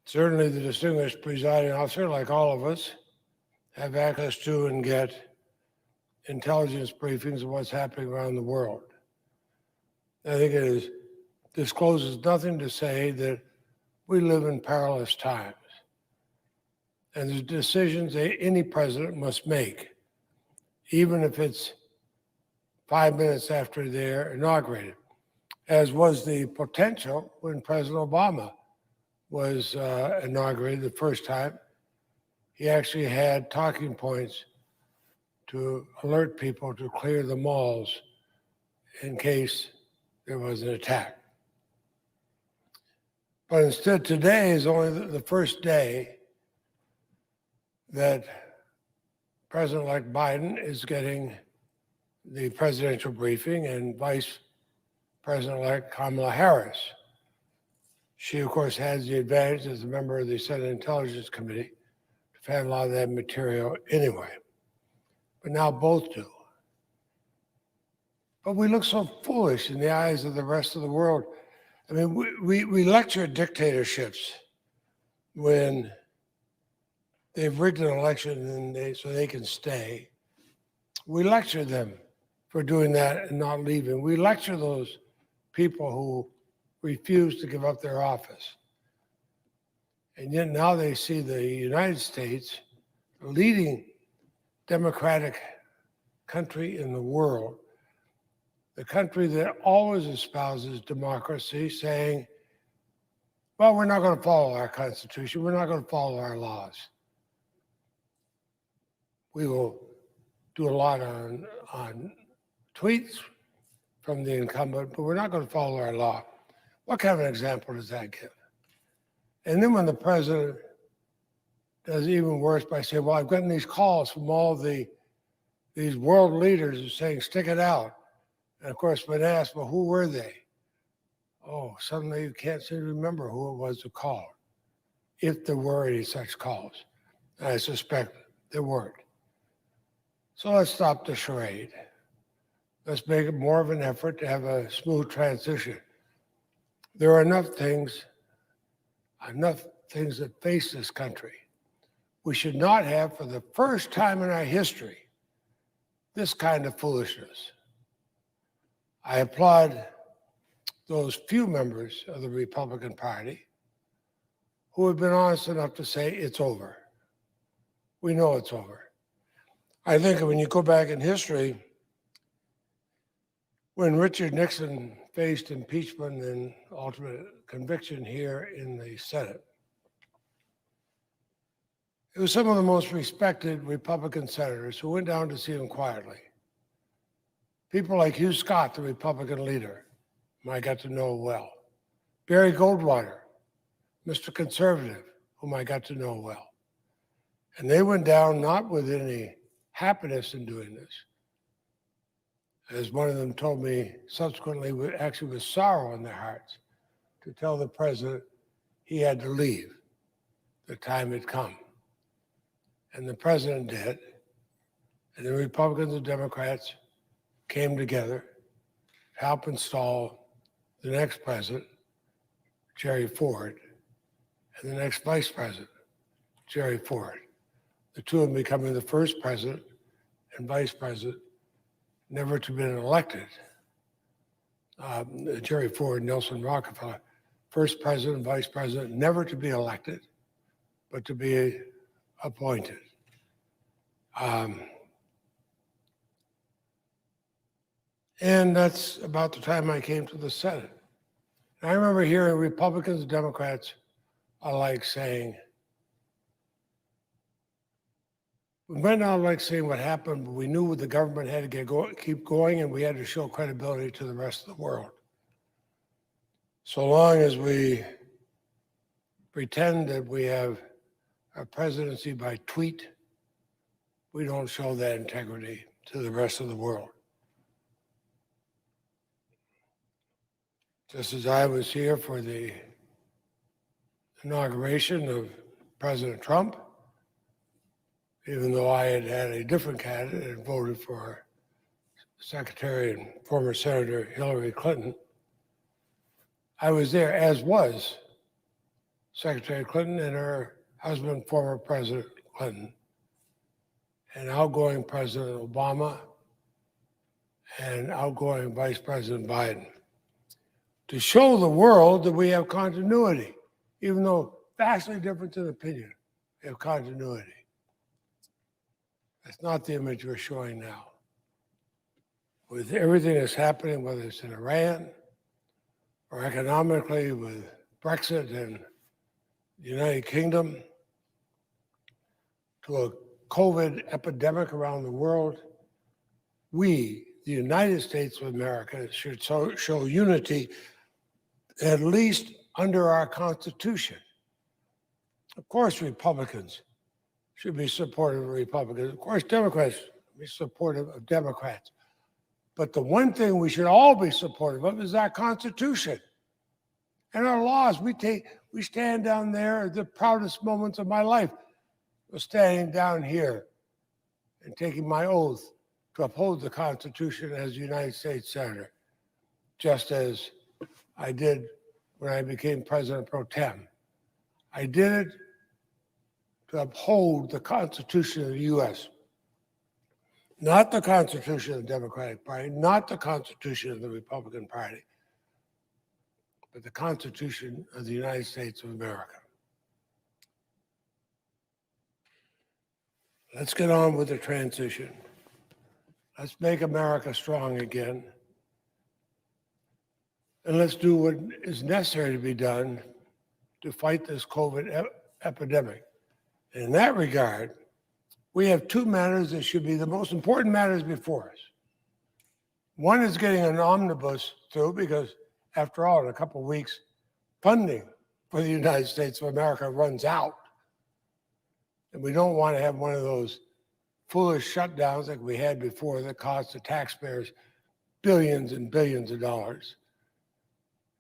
Certainly the distinguished presiding officer, like all of us, have access to and get intelligence briefings of what's happening around the world. I think it discloses nothing to say that we live in perilous times. And there's decisions that any president must make, even if it's 5 minutes after they're inaugurated, as was the potential when President Obama was inaugurated the first time. He actually had talking points to alert people to clear the malls in case there was an attack. But instead, today is only the first day that President-elect Biden is getting the presidential briefing, and Vice President-elect Kamala Harris. She, of course, has the advantage as a member of the Senate Intelligence Committee to have a lot of that material anyway. But now both do. But we look so foolish in the eyes of the rest of the world. I mean, we lecture dictatorships when they've rigged an election and so they can stay. We lecture them for doing that and not leaving. We lecture those people who refuse to give up their office. And yet now they see the United States, the leading democratic country in the world, the country that always espouses democracy, saying, well, we're not going to follow our Constitution. We're not going to follow our laws. We will do a lot on tweets from the incumbent, but we're not going to follow our law. What kind of an example does that give? And then when the president does even worse by saying, well, I've gotten these calls from all these world leaders who are saying, stick it out. And of course, when asked, well, who were they? Oh, suddenly you can't seem to remember who it was who called, if there were any such calls. And I suspect there weren't. So let's stop the charade. Let's make it more of an effort to have a smooth transition. There are enough things that face this country. We should not have, for the first time in our history, this kind of foolishness. I applaud those few members of the Republican Party who have been honest enough to say it's over. We know it's over. I think when you go back in history, when Richard Nixon faced impeachment and ultimate conviction here in the Senate, it was some of the most respected Republican senators who went down to see him quietly. People like Hugh Scott, the Republican leader, whom I got to know well. Barry Goldwater, Mr. Conservative, whom I got to know well. And they went down not with any happiness in doing this. As one of them told me subsequently, actually with sorrow in their hearts, to tell the president he had to leave. The time had come. And the president did. And the Republicans and Democrats came together to help install the next president, Jerry Ford, and the next vice president, Jerry Ford. The two of them becoming the first president and vice president never to have been elected. Jerry Ford, Nelson Rockefeller, first president, vice president, never to be elected, but to be appointed. And that's about the time I came to the Senate. And I remember hearing Republicans and Democrats alike saying, we might not like saying what happened, but we knew the government had to keep going, and we had to show credibility to the rest of the world. So long as we pretend that we have a presidency by tweet, we don't show that integrity to the rest of the world. Just as I was here for the inauguration of President Trump, even though I had had a different candidate and voted for Secretary and former Senator Hillary Clinton, I was there, as was Secretary Clinton and her husband, former President Clinton, and outgoing President Obama, and outgoing Vice President Biden, to show the world that we have continuity, even though vastly different in opinion, we have continuity. That's not the image we're showing now. With everything that's happening, whether it's in Iran or economically with Brexit and the United Kingdom, to a COVID epidemic around the world, we, the United States of America, should show unity, at least under our Constitution. Of course, Republicans should be supportive of Republicans. Of course, Democrats should be supportive of Democrats. But the one thing we should all be supportive of is our Constitution and our laws. We stand down there, the proudest moments of my life was standing down here and taking my oath to uphold the Constitution as a United States Senator, just as I did when I became president pro tem. I did it to uphold the Constitution of the U.S., not the Constitution of the Democratic Party, not the Constitution of the Republican Party, but the Constitution of the United States of America. Let's get on with the transition. Let's make America strong again. And let's do what is necessary to be done to fight this COVID epidemic. In that regard, we have two matters that should be the most important matters before us. One is getting an omnibus through because, after all, in a couple of weeks, funding for the United States of America runs out. And we don't want to have one of those foolish shutdowns like we had before that cost the taxpayers billions and billions of dollars.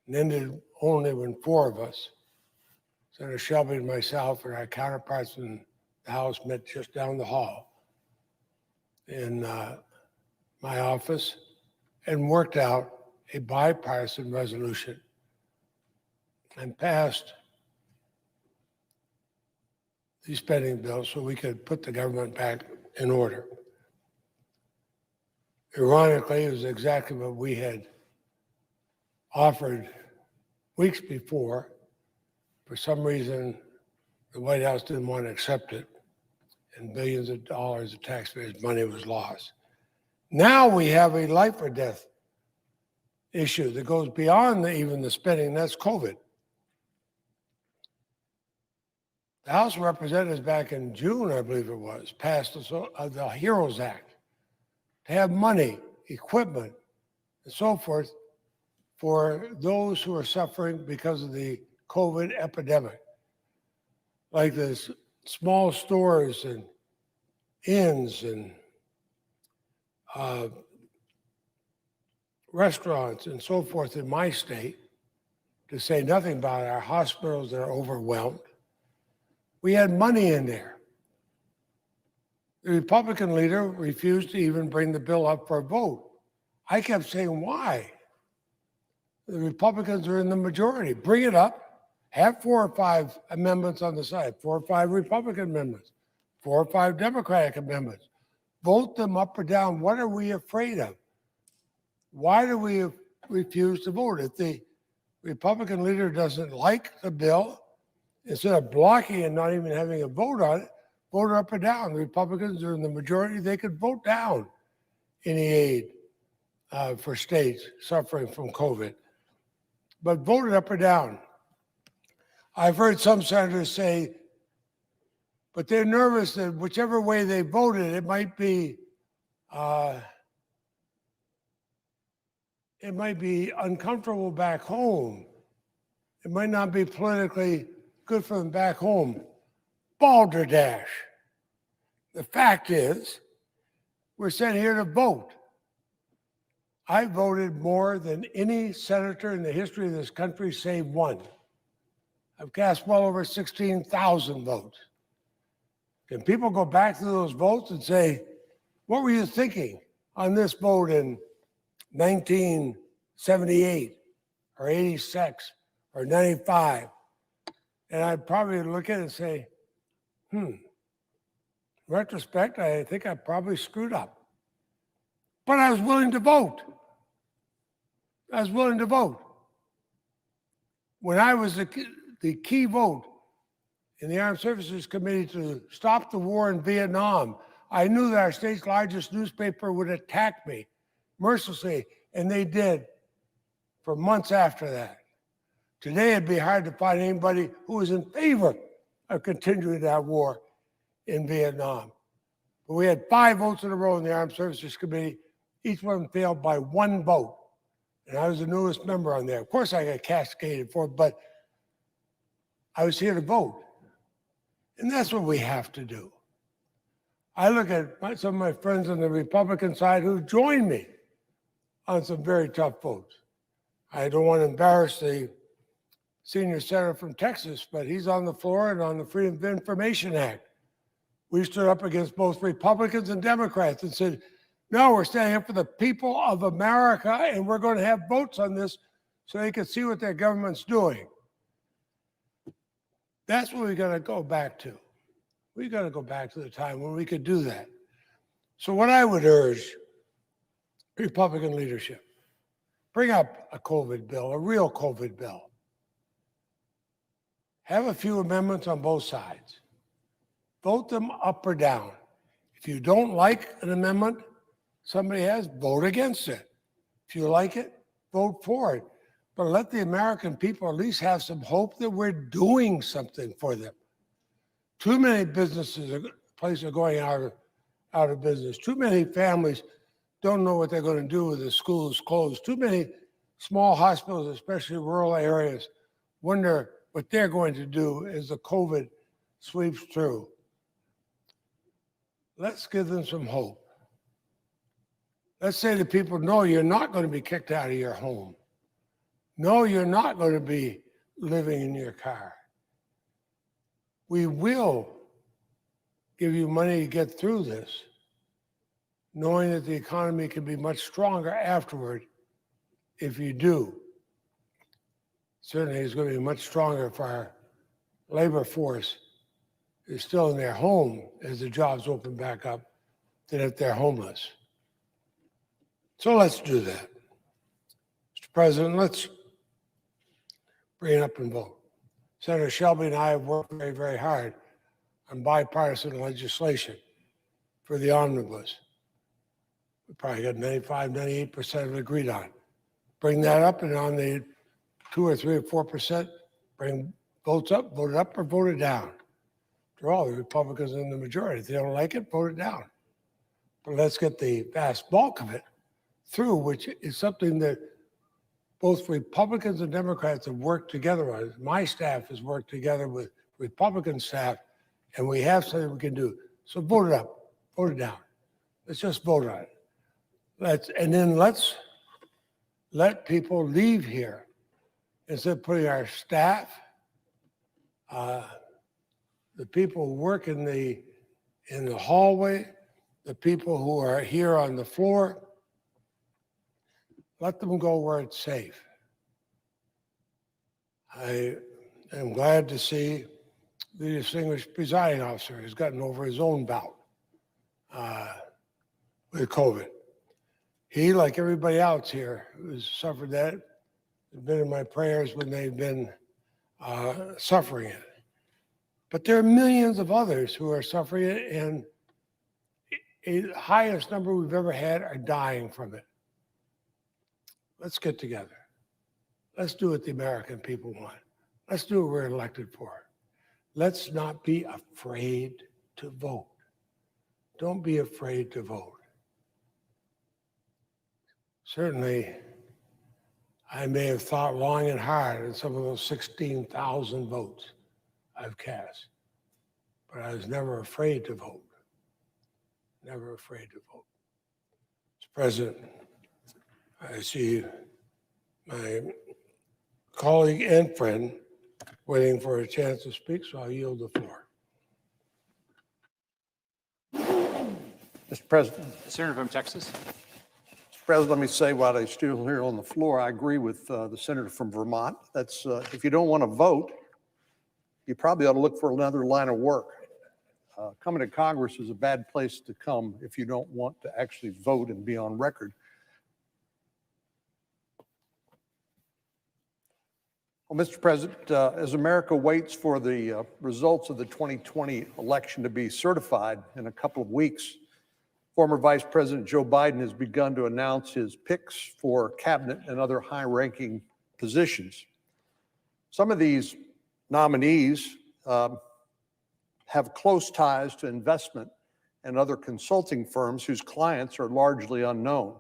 And ended only when four of us, Senator Shelby and myself and our counterparts in the House, met just down the hall in my office and worked out a bipartisan resolution and passed these spending bills so we could put the government back in order. Ironically, it was exactly what we had offered weeks before. For some reason, the White House didn't want to accept it, and billions of dollars of taxpayers' money was lost. Now we have a life or death issue that goes beyond even the spending, and that's COVID. The House of Representatives back in June, I believe it was, passed the HEROES Act to have money, equipment, and so forth for those who are suffering because of the COVID epidemic, like the small stores and inns and restaurants and so forth in my state, to say nothing about our hospitals that are overwhelmed. We had money in there. The Republican leader refused to even bring the bill up for a vote. I kept saying, why? The Republicans are in the majority. Bring it up. Have 4 or 5 amendments on the side, 4 or 5 Republican amendments, 4 or 5 Democratic amendments. Vote them up or down. What are we afraid of? Why do we refuse to vote? If the Republican leader doesn't like the bill, instead of blocking and not even having a vote on it, vote up or down. The Republicans are in the majority. They could vote down any aid for states suffering from COVID. But vote it up or down. I've heard some senators say, but they're nervous that whichever way they voted, it might be uncomfortable back home. It might not be politically good for them back home. Balderdash. The fact is, we're sent here to vote. I voted more than any senator in the history of this country, save one. I've cast well over 16,000 votes. Can people go back to those votes and say, what were you thinking on this vote in 1978 or 86 or 95? And I'd probably look at it and say, in retrospect, I think I probably screwed up. But I was willing to vote. I was willing to vote. When I was the key vote in the Armed Services Committee to stop the war in Vietnam, I knew that our state's largest newspaper would attack me mercilessly, and they did for months after that. Today, it'd be hard to find anybody who was in favor of continuing that war in Vietnam. But we had 5 votes in a row in the Armed Services Committee. Each one failed by 1 vote. And I was the newest member on there. Of course, I got cascaded for it, but I was here to vote. And that's what we have to do. I look at some of my friends on the Republican side who joined me on some very tough votes. I don't want to embarrass the senior senator from Texas, but he's on the floor and on the Freedom of Information Act. We stood up against both Republicans and Democrats and said, no, we're standing up for the people of America, and we're going to have votes on this so they can see what their government's doing. That's what we got to go back to. We got to go back to the time when we could do that. So what I would urge Republican leadership, bring up a COVID bill, a real COVID bill. Have a few amendments on both sides. Vote them up or down. If you don't like an amendment somebody has, vote against it. If you like it, vote for it. But let the American people at least have some hope that we're doing something for them. Too many businesses, places are going out of business. Too many families don't know what they're going to do with the schools closed. Too many small hospitals, especially rural areas, wonder what they're going to do as the COVID sweeps through. Let's give them some hope. Let's say to people, no, you're not going to be kicked out of your home. No, you're not going to be living in your car. We will give you money to get through this, knowing that the economy can be much stronger afterward if you do. Certainly it's going to be much stronger if our labor force is still in their home as the jobs open back up than if they're homeless. So let's do that. Mr. President, let's bring it up and vote. Senator Shelby and I have worked very, very hard on bipartisan legislation for the omnibus. We probably got 95, 98% of it agreed on. Bring that up, and on the 2 or 3 or 4%, bring votes up, vote it up or vote it down. After all, the Republicans are in the majority. If they don't like it, vote it down. But let's get the vast bulk of it through, which is something that both Republicans and Democrats have worked together on. My staff has worked together with Republican staff, and we have something we can do. So vote it up, vote it down. Let's just vote on it. Let's let people leave here instead of putting our staff, the people who work in the hallway, the people who are here on the floor, let them go where it's safe. I am glad to see the distinguished presiding officer has gotten over his own bout with COVID. He, like everybody else here who's suffered that, has been in my prayers when they've been suffering it. But there are millions of others who are suffering it, and the highest number we've ever had are dying from it. Let's get together. Let's do what the American people want. Let's do what we're elected for. Let's not be afraid to vote. Don't be afraid to vote. Certainly, I may have thought long and hard on some of those 16,000 votes I've cast, but I was never afraid to vote. Never afraid to vote. Mr. President, I see my colleague and friend waiting for a chance to speak, so I'll yield the floor. Mr. President. Senator from Texas. Mr. President, let me say while I'm still here on the floor, I agree with the senator from Vermont. That's if you don't want to vote, you probably ought to look for another line of work. Coming to Congress is a bad place to come if you don't want to actually vote and be on record. Well, Mr. President, as America waits for the results of the 2020 election to be certified in a couple of weeks, former Vice President Joe Biden has begun to announce his picks for cabinet and other high-ranking positions. Some of these nominees have close ties to investment and other consulting firms whose clients are largely unknown,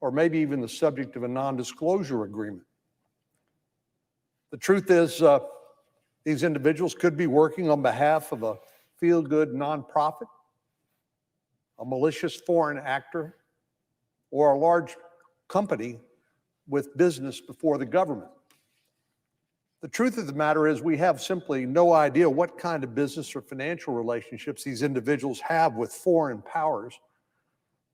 or maybe even the subject of a non-disclosure agreement. The truth is, these individuals could be working on behalf of a feel-good nonprofit, a malicious foreign actor, or a large company with business before the government. The truth of the matter is we have simply no idea what kind of business or financial relationships these individuals have with foreign powers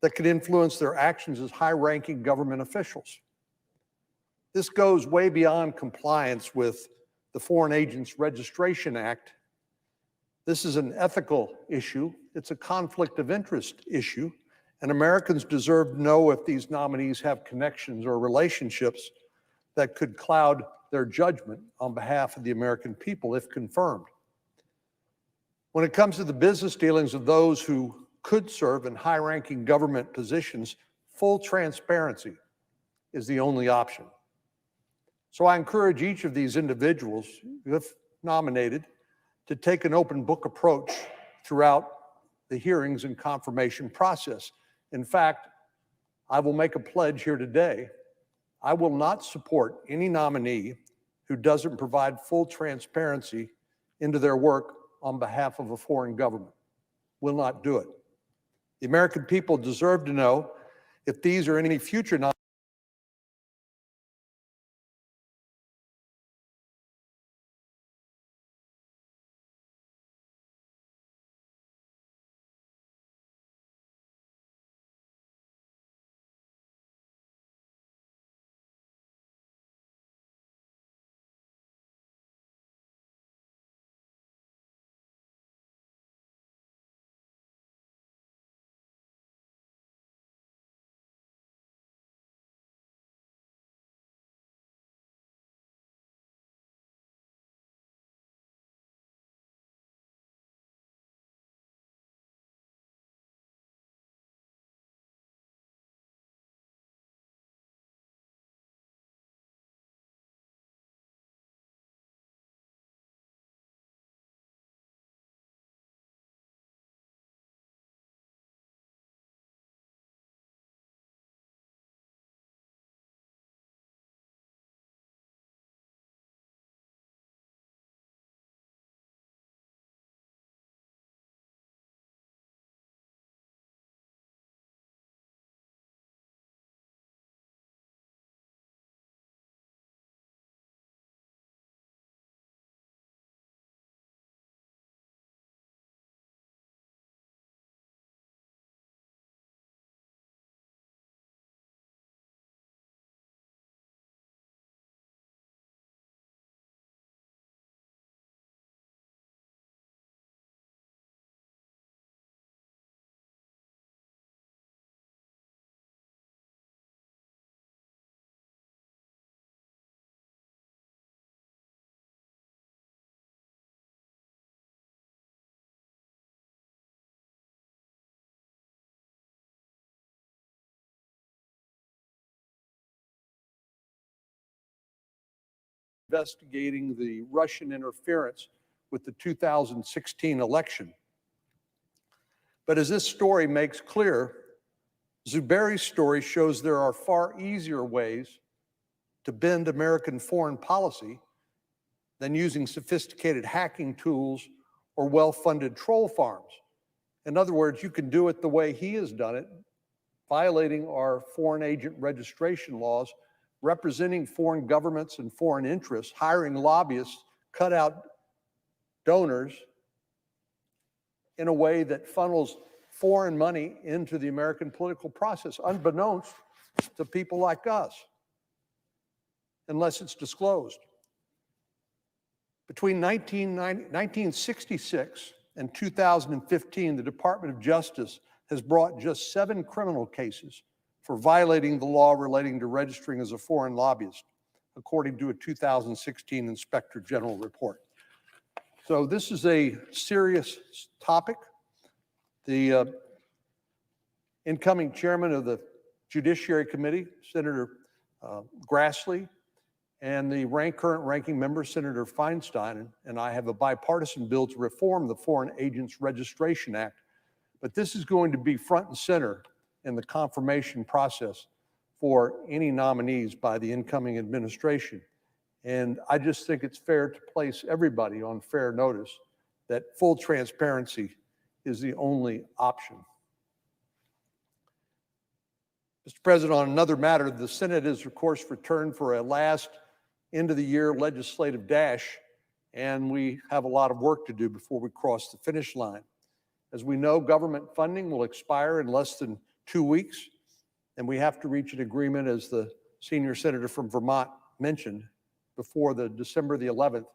that could influence their actions as high-ranking government officials. This goes way beyond compliance with the Foreign Agents Registration Act. This is an ethical issue. It's a conflict of interest issue, and Americans deserve to know if these nominees have connections or relationships that could cloud their judgment on behalf of the American people if confirmed. When it comes to the business dealings of those who could serve in high-ranking government positions, full transparency is the only option. So I encourage each of these individuals, if nominated, to take an open book approach throughout the hearings and confirmation process. In fact, I will make a pledge here today. I will not support any nominee who doesn't provide full transparency into their work on behalf of a foreign government. Will not do it. The American people deserve to know if these or any future nominees investigating the Russian interference with the 2016 election. But as this story makes clear, Zuberi's story shows there are far easier ways to bend American foreign policy than using sophisticated hacking tools or well-funded troll farms. In other words, you can do it the way he has done it, violating our foreign agent registration laws, representing foreign governments and foreign interests, hiring lobbyists, cut out donors in a way that funnels foreign money into the American political process, unbeknownst to people like us, unless it's disclosed. Between 1966 and 2015, the Department of Justice has brought just 7 criminal cases for violating the law relating to registering as a foreign lobbyist, according to a 2016 Inspector General report. So this is a serious topic. The incoming chairman of the Judiciary Committee, Senator Grassley, and the current ranking member, Senator Feinstein, and I have a bipartisan bill to reform the Foreign Agents Registration Act. But this is going to be front and center in the confirmation process for any nominees by the incoming administration. And I just think it's fair to place everybody on fair notice that full transparency is the only option. Mr. President, on another matter, the Senate is, of course, returned for a last end-of-the-year legislative dash, and we have a lot of work to do before we cross the finish line. As we know, government funding will expire in less than 2 weeks, and we have to reach an agreement, as the senior senator from Vermont mentioned before the December the 11th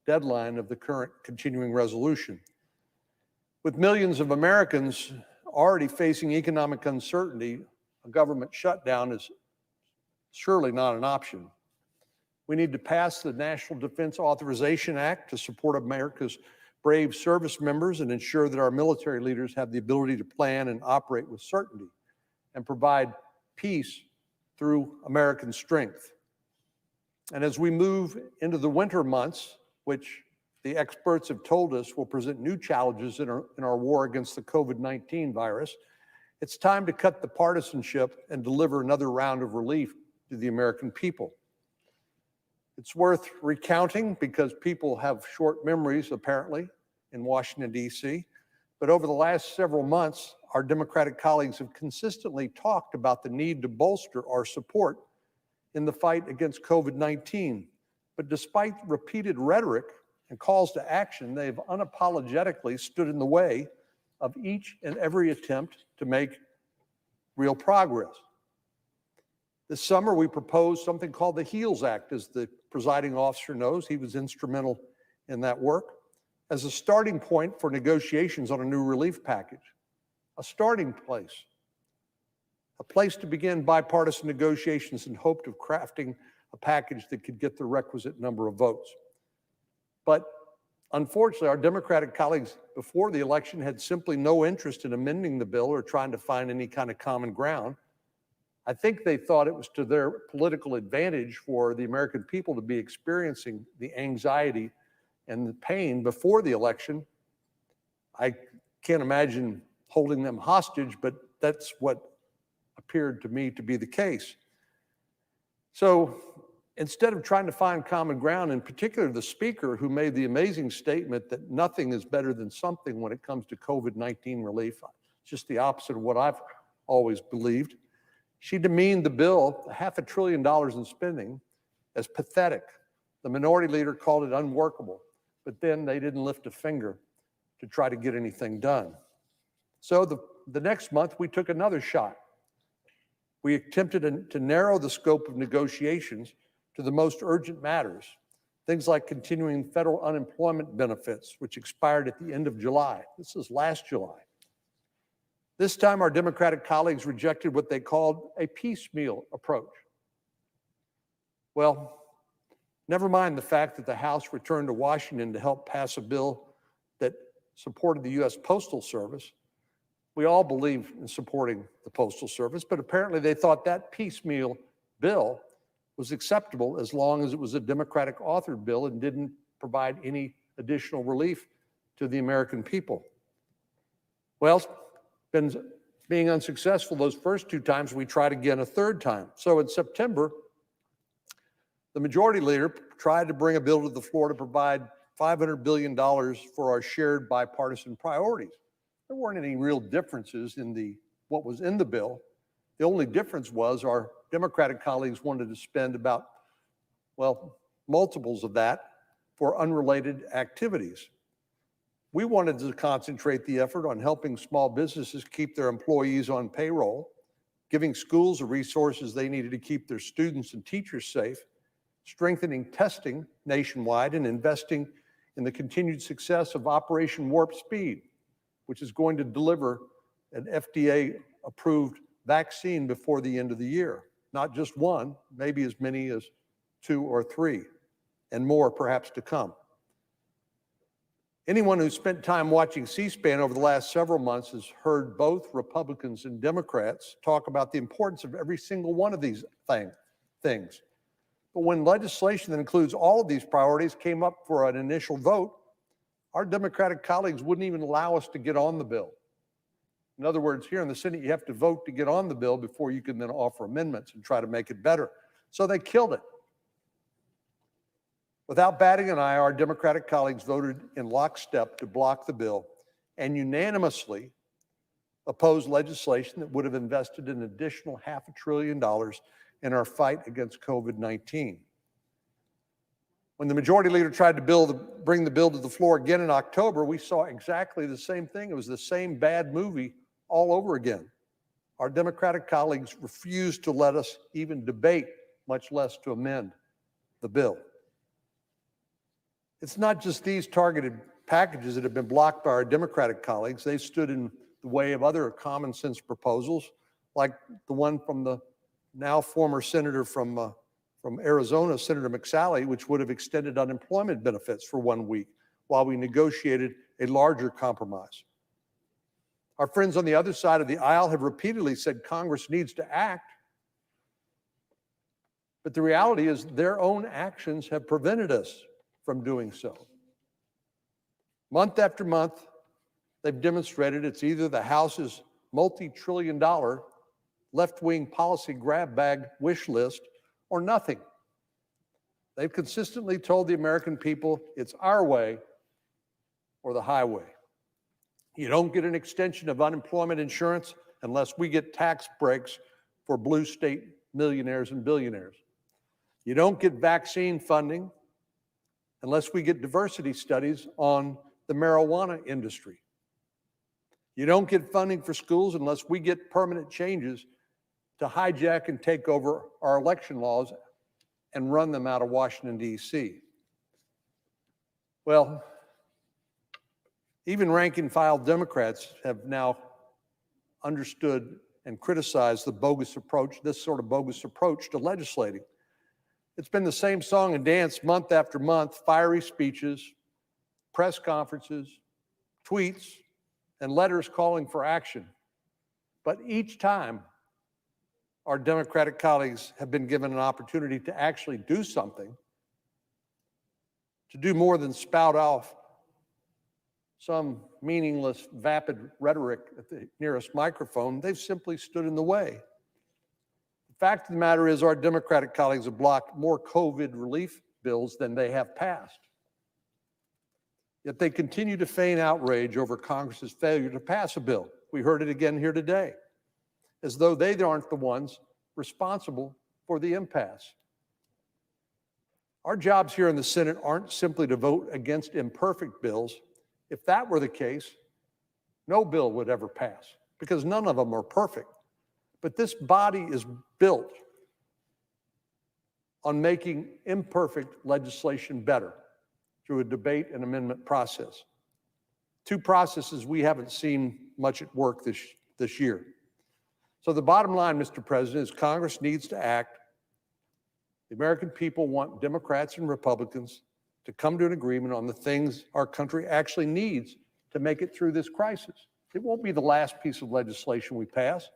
deadline of the current continuing resolution. With millions of Americans already facing economic uncertainty, a government shutdown is surely not an option. We need to pass the National Defense Authorization Act to support America's brave service members and ensure that our military leaders have the ability to plan and operate with certainty and provide peace through American strength. And as we move into the winter months, which the experts have told us will present new challenges in our war against the COVID-19 virus, it's time to cut the partisanship and deliver another round of relief to the American people. It's worth recounting because people have short memories, apparently, in Washington, D.C. But over the last several months, our Democratic colleagues have consistently talked about the need to bolster our support in the fight against COVID-19. But despite repeated rhetoric and calls to action, they've unapologetically stood in the way of each and every attempt to make real progress. This summer, we proposed something called the HEALS Act. As the presiding officer knows, he was instrumental in that work, as a starting point for negotiations on a new relief package, a starting place, a place to begin bipartisan negotiations in hope of crafting a package that could get the requisite number of votes. But unfortunately, our Democratic colleagues before the election had simply no interest in amending the bill or trying to find any kind of common ground. I think they thought it was to their political advantage for the American people to be experiencing the anxiety and the pain before the election. I can't imagine holding them hostage, but that's what appeared to me to be the case. So instead of trying to find common ground, in particular the speaker, who made the amazing statement that nothing is better than something when it comes to COVID-19 relief, just the opposite of what I've always believed, she demeaned the bill, $500 billion in spending, as pathetic. The minority leader called it unworkable, but then they didn't lift a finger to try to get anything done. So the next month, we took another shot. We attempted to narrow the scope of negotiations to the most urgent matters, things like continuing federal unemployment benefits, which expired at the end of July. This is last July. This time, our Democratic colleagues rejected what they called a piecemeal approach. Well, never mind the fact that the House returned to Washington to help pass a bill that supported the U.S. Postal Service. We all believe in supporting the Postal Service, but apparently they thought that piecemeal bill was acceptable as long as it was a Democratic authored bill and didn't provide any additional relief to the American people. Well, being unsuccessful those first two times, we tried again a third time. So in September, the majority leader tried to bring a bill to the floor to provide $500 billion for our shared bipartisan priorities. There weren't any real differences in what was in the bill. The only difference was our Democratic colleagues wanted to spend about, well, multiples of that for unrelated activities. We wanted to concentrate the effort on helping small businesses keep their employees on payroll, giving schools the resources they needed to keep their students and teachers safe, strengthening testing nationwide, and investing in the continued success of Operation Warp Speed, which is going to deliver an FDA-approved vaccine before the end of the year. Not just one, maybe as many as 2 or 3, and more perhaps to come. Anyone who's spent time watching C-SPAN over the last several months has heard both Republicans and Democrats talk about the importance of every single one of these things. But when legislation that includes all of these priorities came up for an initial vote, our Democratic colleagues wouldn't even allow us to get on the bill. In other words, here in the Senate, you have to vote to get on the bill before you can then offer amendments and try to make it better. So they killed it. Without batting an eye, our Democratic colleagues voted in lockstep to block the bill and unanimously opposed legislation that would have invested an additional $500 billion in our fight against COVID-19. When the majority leader tried to bring the bill to the floor again in October, we saw exactly the same thing. It was the same bad movie all over again. Our Democratic colleagues refused to let us even debate, much less to amend the bill. It's not just these targeted packages that have been blocked by our Democratic colleagues. They stood in the way of other common sense proposals, like the one from the now former senator from Arizona, Senator McSally, which would have extended unemployment benefits for 1 week while we negotiated a larger compromise. Our friends on the other side of the aisle have repeatedly said Congress needs to act, but the reality is their own actions have prevented us from doing so. Month after month, they've demonstrated it's either the House's multi-trillion-dollar left-wing policy grab bag wish list or nothing. They've consistently told the American people it's our way or the highway. You don't get an extension of unemployment insurance unless we get tax breaks for blue state millionaires and billionaires. You don't get vaccine funding unless we get diversity studies on the marijuana industry. You don't get funding for schools unless we get permanent changes to hijack and take over our election laws and run them out of Washington, D.C. Well, even rank and file Democrats have now understood and criticized the bogus approach, this sort of bogus approach to legislating. It's been the same song and dance month after month, fiery speeches, press conferences, tweets, and letters calling for action. But each time, our Democratic colleagues have been given an opportunity to actually do something, to do more than spout off some meaningless, vapid rhetoric at the nearest microphone. They've simply stood in the way. The fact of the matter is our Democratic colleagues have blocked more COVID relief bills than they have passed. Yet they continue to feign outrage over Congress's failure to pass a bill. We heard it again here today, as though they aren't the ones responsible for the impasse. Our jobs here in the Senate aren't simply to vote against imperfect bills. If that were the case, no bill would ever pass, because none of them are perfect. But this body is built on making imperfect legislation better through a debate and amendment process. Two processes we haven't seen much at work this year. So the bottom line, Mr. President, is Congress needs to act. The American people want Democrats and Republicans to come to an agreement on the things our country actually needs to make it through this crisis. It won't be the last piece of legislation we pass,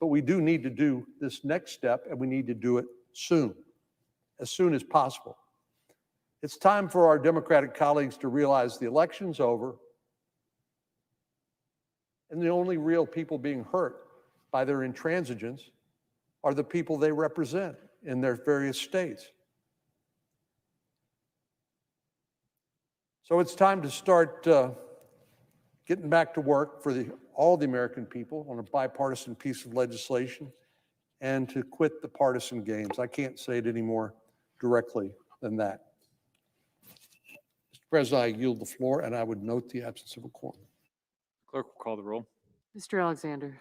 but we do need to do this next step, and we need to do it soon as possible. It's time for our Democratic colleagues to realize the election's over, and the only real people being hurt by their intransigence are the people they represent in their various states. So it's time to start getting back to work for all the American people on a bipartisan piece of legislation and to quit the partisan games. I can't say it any more directly than that. Mr. President, I yield the floor, and I would note the absence of a quorum. Clerk will call the roll. Mr. Alexander.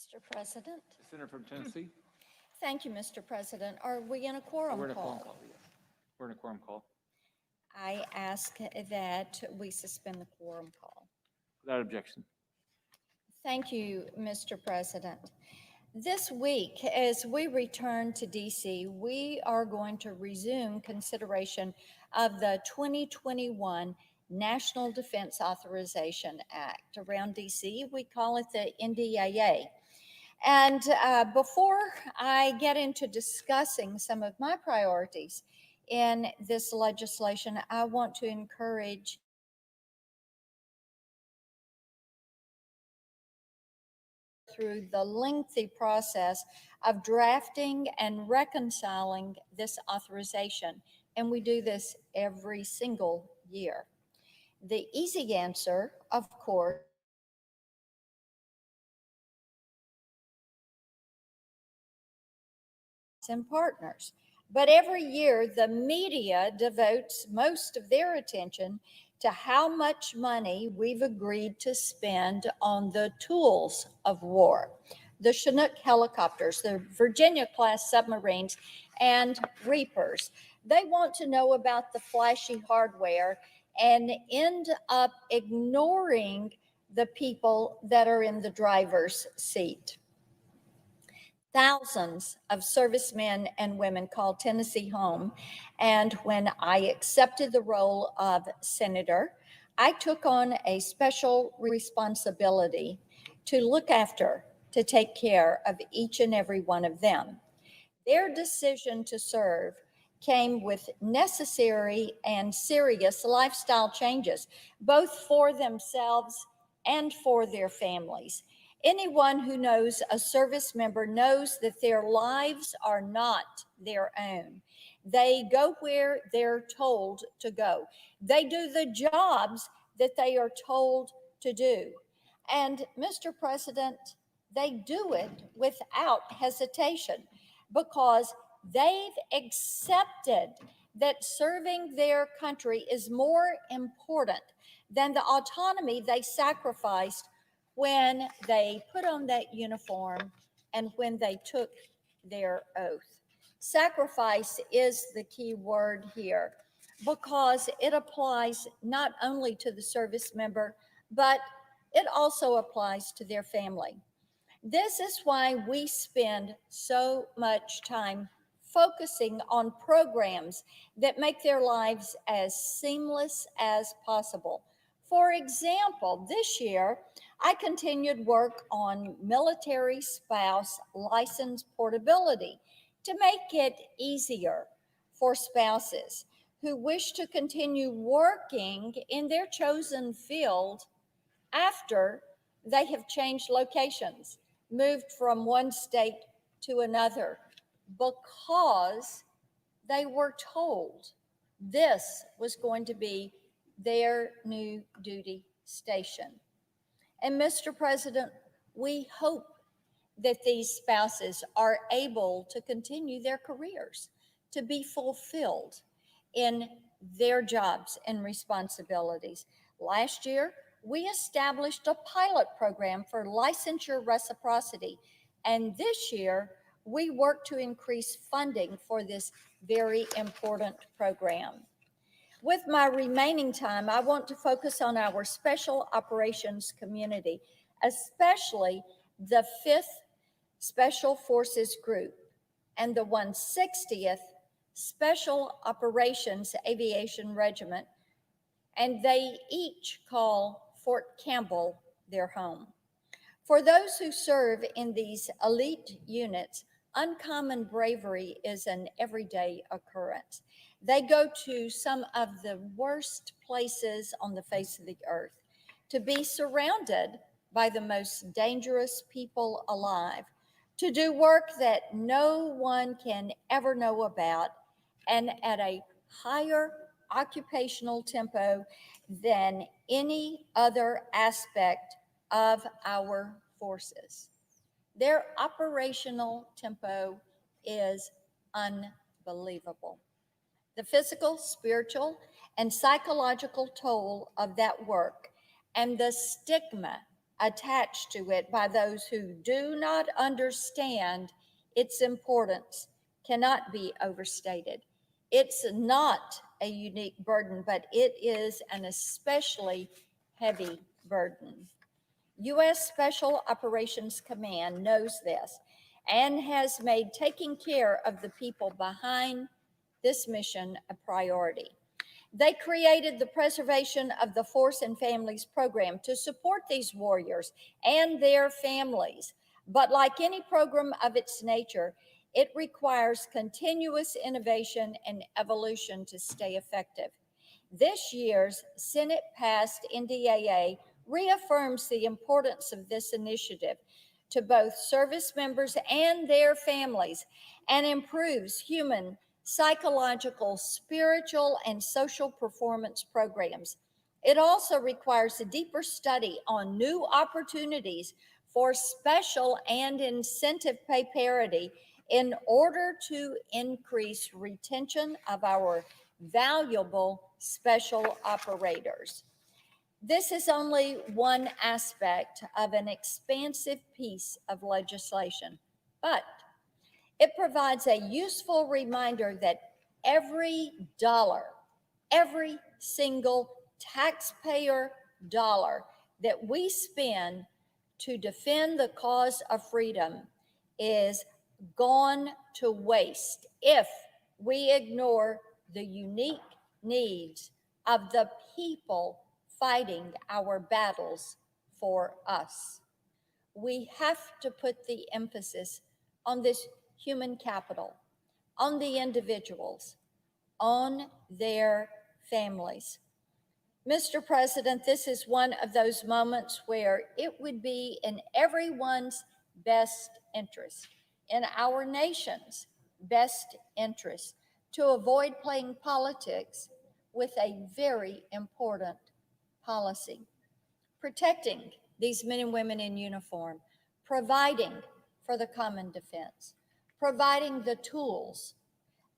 Mr. President. Senator from Tennessee. Thank you, Mr. President. Are we in a quorum We're in a quorum call? call, yes. We're in a quorum call. I ask that we suspend the quorum call. Without objection. Thank you, Mr. President. This week, as we return to DC, we are going to resume consideration of the 2021 National Defense Authorization Act. Around DC, we call it the NDAA. And before I get into discussing some of my priorities in this legislation, I want to encourage through the lengthy process of drafting and reconciling this authorization. And we do this every single year. The easy answer, of course, and partners. But every year, the media devotes most of their attention to how much money we've agreed to spend on the tools of war, the Chinook helicopters, the Virginia-class submarines, and Reapers. They want to know about the flashy hardware and end up ignoring the people that are in the driver's seat. Thousands of servicemen and women called Tennessee home. And when I accepted the role of senator, I took on a special responsibility to look after, to take care of each and every one of them. Their decision to serve came with necessary and serious lifestyle changes, both for themselves and for their families. Anyone who knows a service member knows that their lives are not their own. They go where they're told to go. They do the jobs that they are told to do. And Mr. President, they do it without hesitation because they've accepted that serving their country is more important than the autonomy they sacrificed when they put on that uniform and when they took their oath. Sacrifice is the key word here because it applies not only to the service member, but it also applies to their family. This is why we spend so much time focusing on programs that make their lives as seamless as possible. For example, this year, I continued work on military spouse license portability to make it easier for spouses who wish to continue working in their chosen field after they have changed locations, moved from one state to another, because they were told this was going to be their new duty station. And Mr. President, we hope that these spouses are able to continue their careers, to be fulfilled in their jobs and responsibilities. Last year, we established a pilot program for licensure reciprocity, and this year, we work to increase funding for this very important program. With my remaining time, I want to focus on our Special Operations community, especially the 5th Special Forces Group and the 160th Special Operations Aviation Regiment, and they each call Fort Campbell their home. For those who serve in these elite units, uncommon bravery is an everyday occurrence. They go to some of the worst places on the face of the earth to be surrounded by the most dangerous people alive, to do work that no one can ever know about, and at a higher occupational tempo than any other aspect of our forces. Their operational tempo is unbelievable. The physical, spiritual, and psychological toll of that work and the stigma attached to it by those who do not understand its importance cannot be overstated. It's not a unique burden, but it is an especially heavy burden. U.S. Special Operations Command knows this and has made taking care of the people behind this mission a priority. They created the Preservation of the Force and Families program to support these warriors and their families. But like any program of its nature, it requires continuous innovation and evolution to stay effective. This year's Senate-passed NDAA reaffirms the importance of this initiative to both service members and their families and improves human, psychological, spiritual, and social performance programs. It also requires a deeper study on new opportunities for special and incentive pay parity in order to increase retention of our valuable special operators. This is only one aspect of an expansive piece of legislation, but it provides a useful reminder that every dollar, every single taxpayer dollar that we spend to defend the cause of freedom is gone to waste if we ignore the unique needs of the people fighting our battles for us. We have to put the emphasis on this human capital, on the individuals, on their families. Mr. President, this is one of those moments where it would be in everyone's best interest, in our nation's best interest, to avoid playing politics with a very important policy. Protecting these men and women in uniform, providing for the common defense, providing the tools,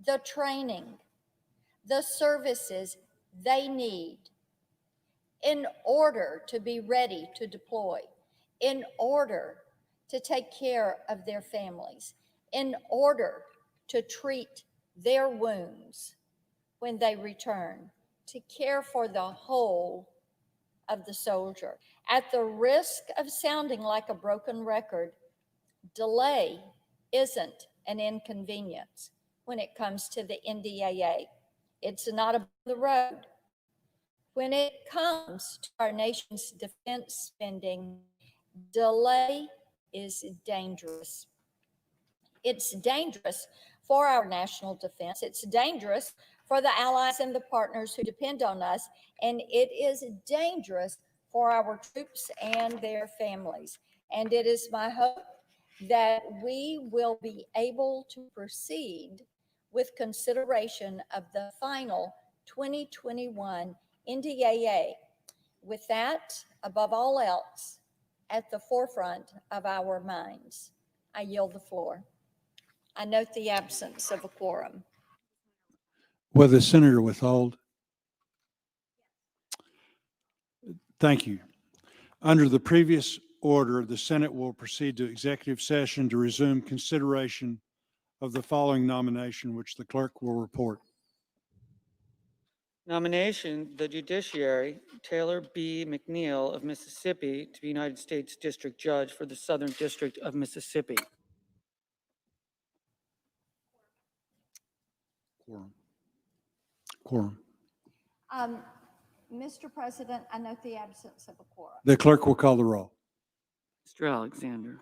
the training, the services they need in order to be ready to deploy, in order to take care of their families, in order to treat their wounds when they return, to care for the whole of the soldier. At the risk of sounding like a broken record, delay isn't an inconvenience when it comes to the NDAA. It's not above the road. When it comes to our nation's defense spending, delay is dangerous. It's dangerous for our national defense. It's dangerous for the allies and the partners who depend on us, and it is dangerous for our troops and their families. And it is my hope that we will be able to proceed with consideration of the final 2021 NDAA. With that, above all else, at the forefront of our minds, I yield the floor. I note the absence of a quorum. Will the senator withhold? Thank you. Under the previous order, the Senate will proceed to executive session to resume consideration of the following nomination, which the clerk will report. Nomination, the judiciary, Taylor B. McNeil of Mississippi to be United States District Judge for the Southern District of Mississippi. Quorum. Mr. President, I note the absence of a quorum. The clerk will call the roll. Mr. Alexander.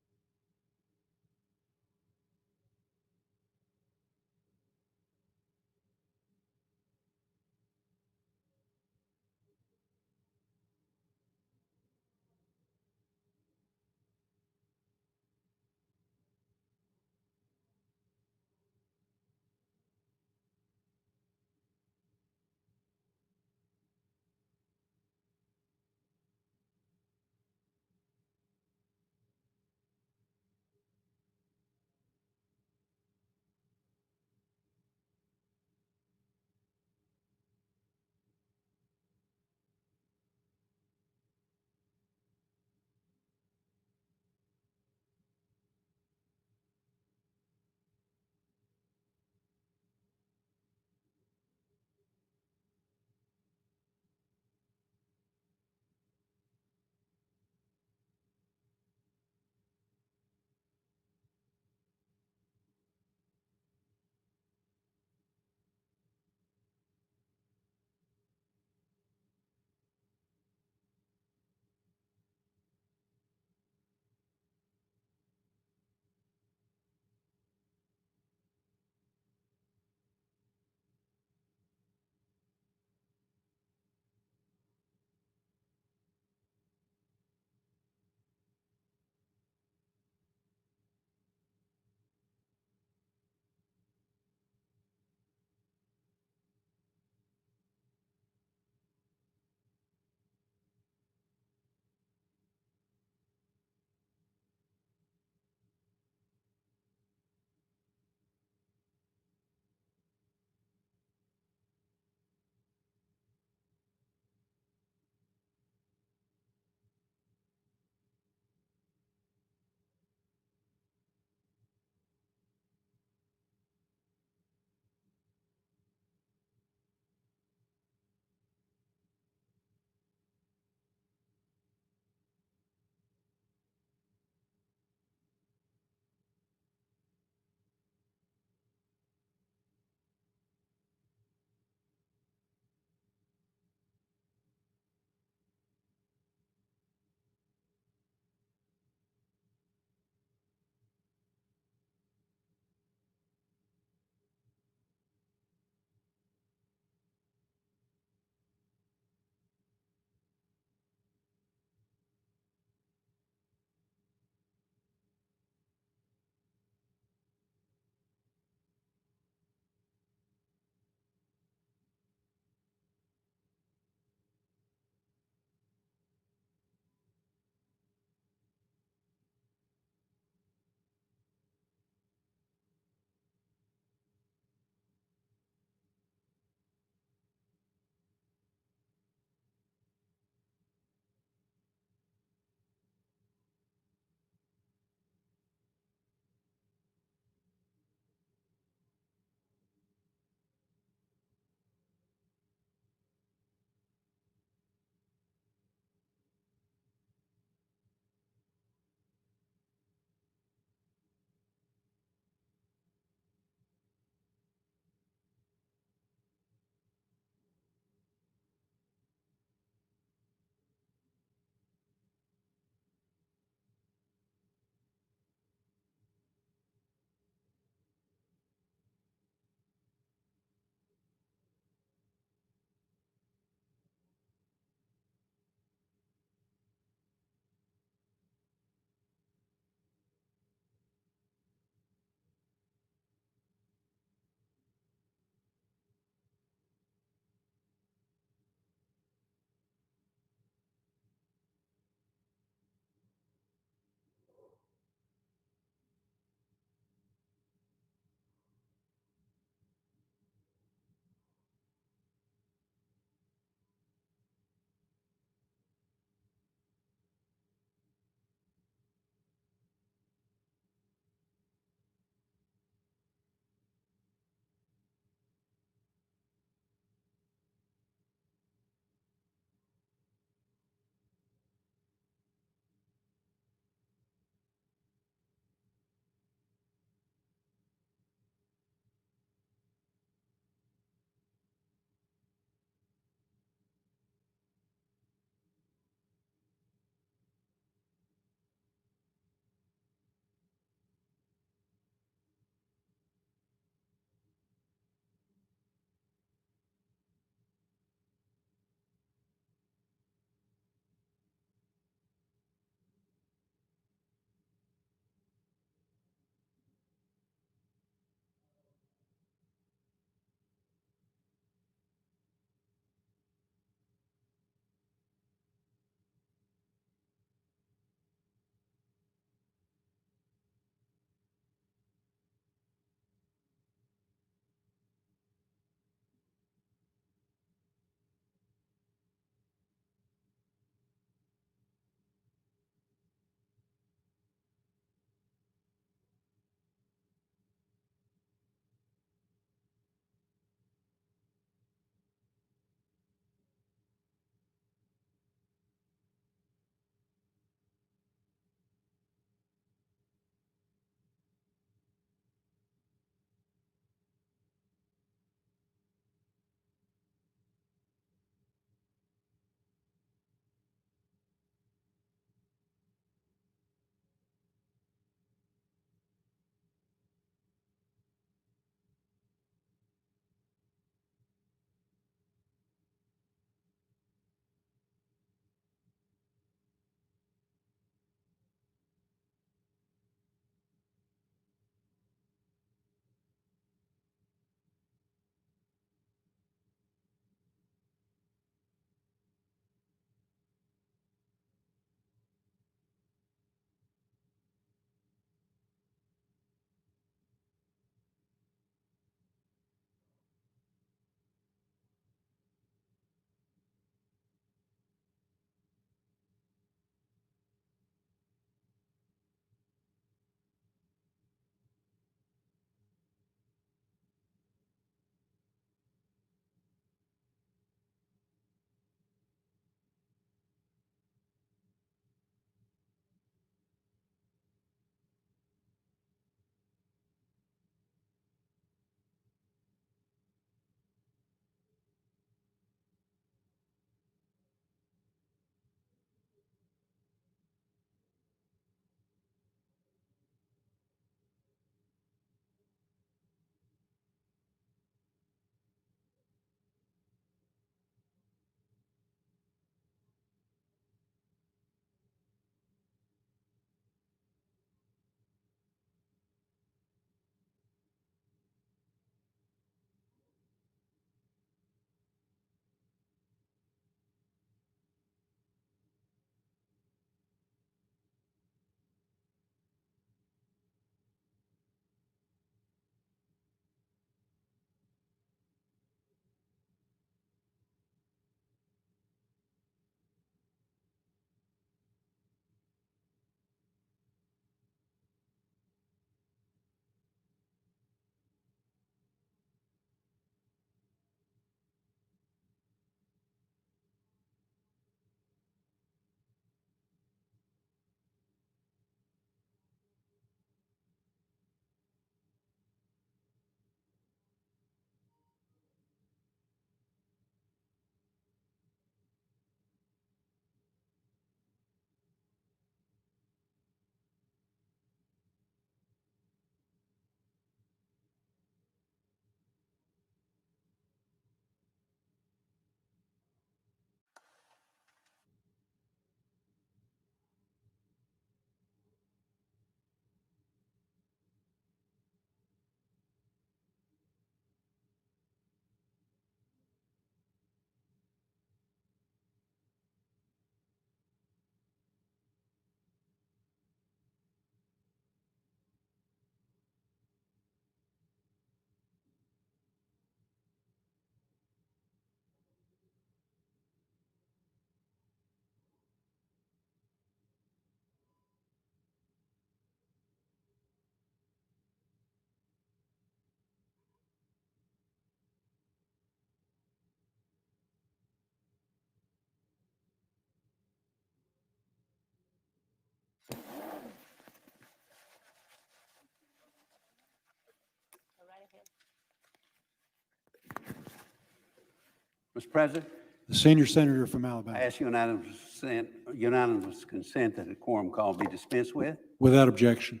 Mr. President, The senior senator from I Alabama. ask unanimous consent that a quorum call be dispensed with. Without objection.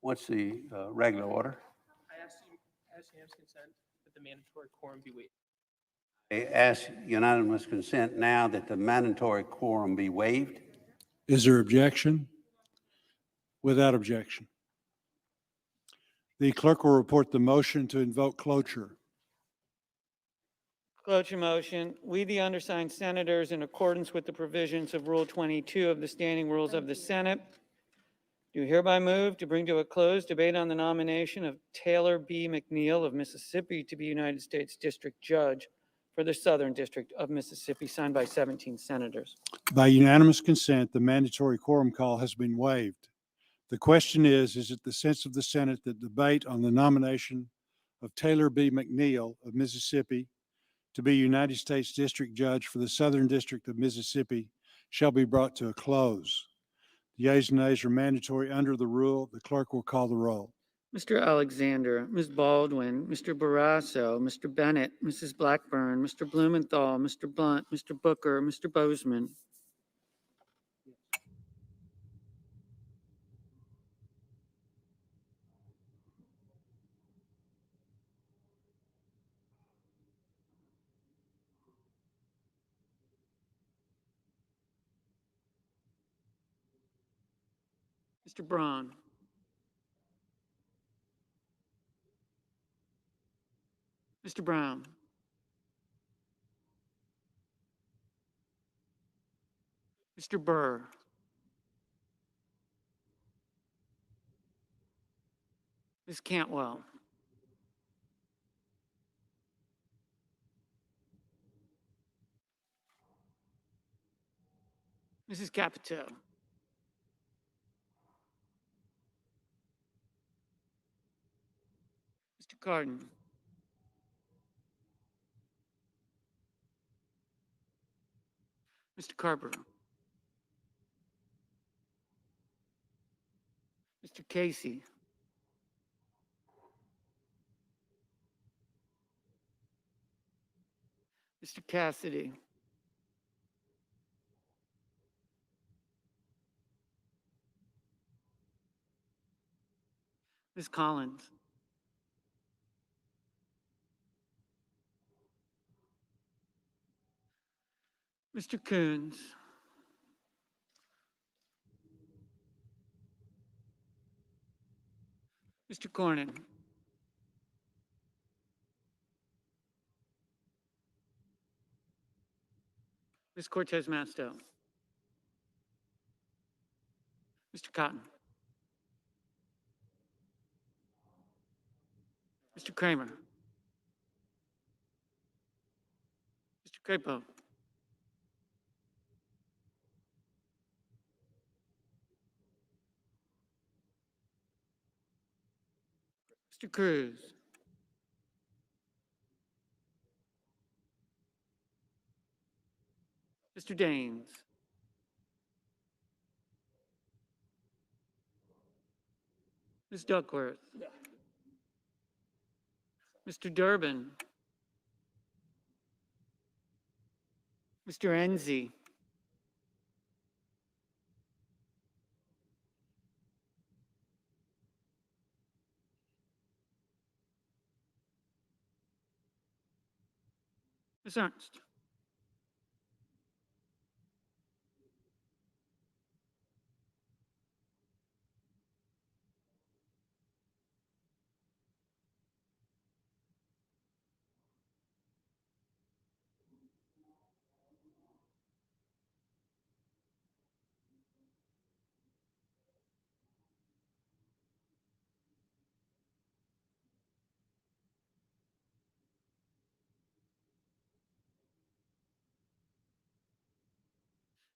What's the regular order? I ask unanimous consent that the mandatory quorum be waived. I ask unanimous consent now that the mandatory quorum be waived. Is there objection? Without objection. The clerk will report the motion to invoke cloture. Cloture motion. We, the undersigned senators, in accordance with the provisions of Rule 22 of the Standing Rules of the Senate, do hereby move to bring to a close debate on the nomination of Taylor B. McNeil of Mississippi to be United States District Judge for the Southern District of Mississippi, signed by 17 senators. By unanimous consent, the mandatory quorum call has been waived. The question is it the sense of the Senate that debate on the nomination of Taylor B. McNeil of Mississippi to be United States District Judge for the Southern District of Mississippi shall be brought to a close? The yeas and nays are mandatory under the rule. The clerk will call the roll. Mr. Alexander, Ms. Baldwin, Mr. Barrasso, Mr. Bennett, Mrs. Blackburn, Mr. Blumenthal, Mr. Blunt, Mr. Booker, Mr. Bozeman. Mr. Braun. Mr. Brown. Mr. Burr. Ms. Cantwell. Mrs. Capito. Mr. Cardin. Mr. Carper. Mr. Casey. Mr. Cassidy. Ms. Collins. Mr. Coons. Mr. Cornyn. Ms. Cortez Masto. Mr. Cotton. Mr. Kramer. Mr. Crapo. Mr. Cruz. Mr. Daines. Ms. Duckworth. Mr. Durbin. Mr. Enzi. Ms. Ernst.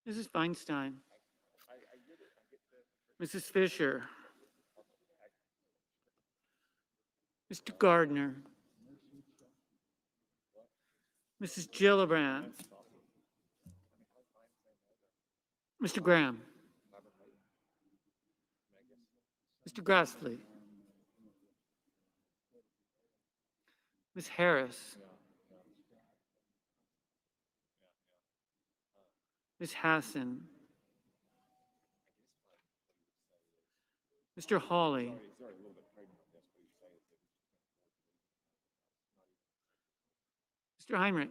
Mrs. Feinstein. Mrs. Fisher. Mr. Gardner. Mrs. Gillibrand. Mr. Graham. Mr. Grassley. Ms. Harris. Ms. Hassan, Mr. Hawley, Mr. Heinrich,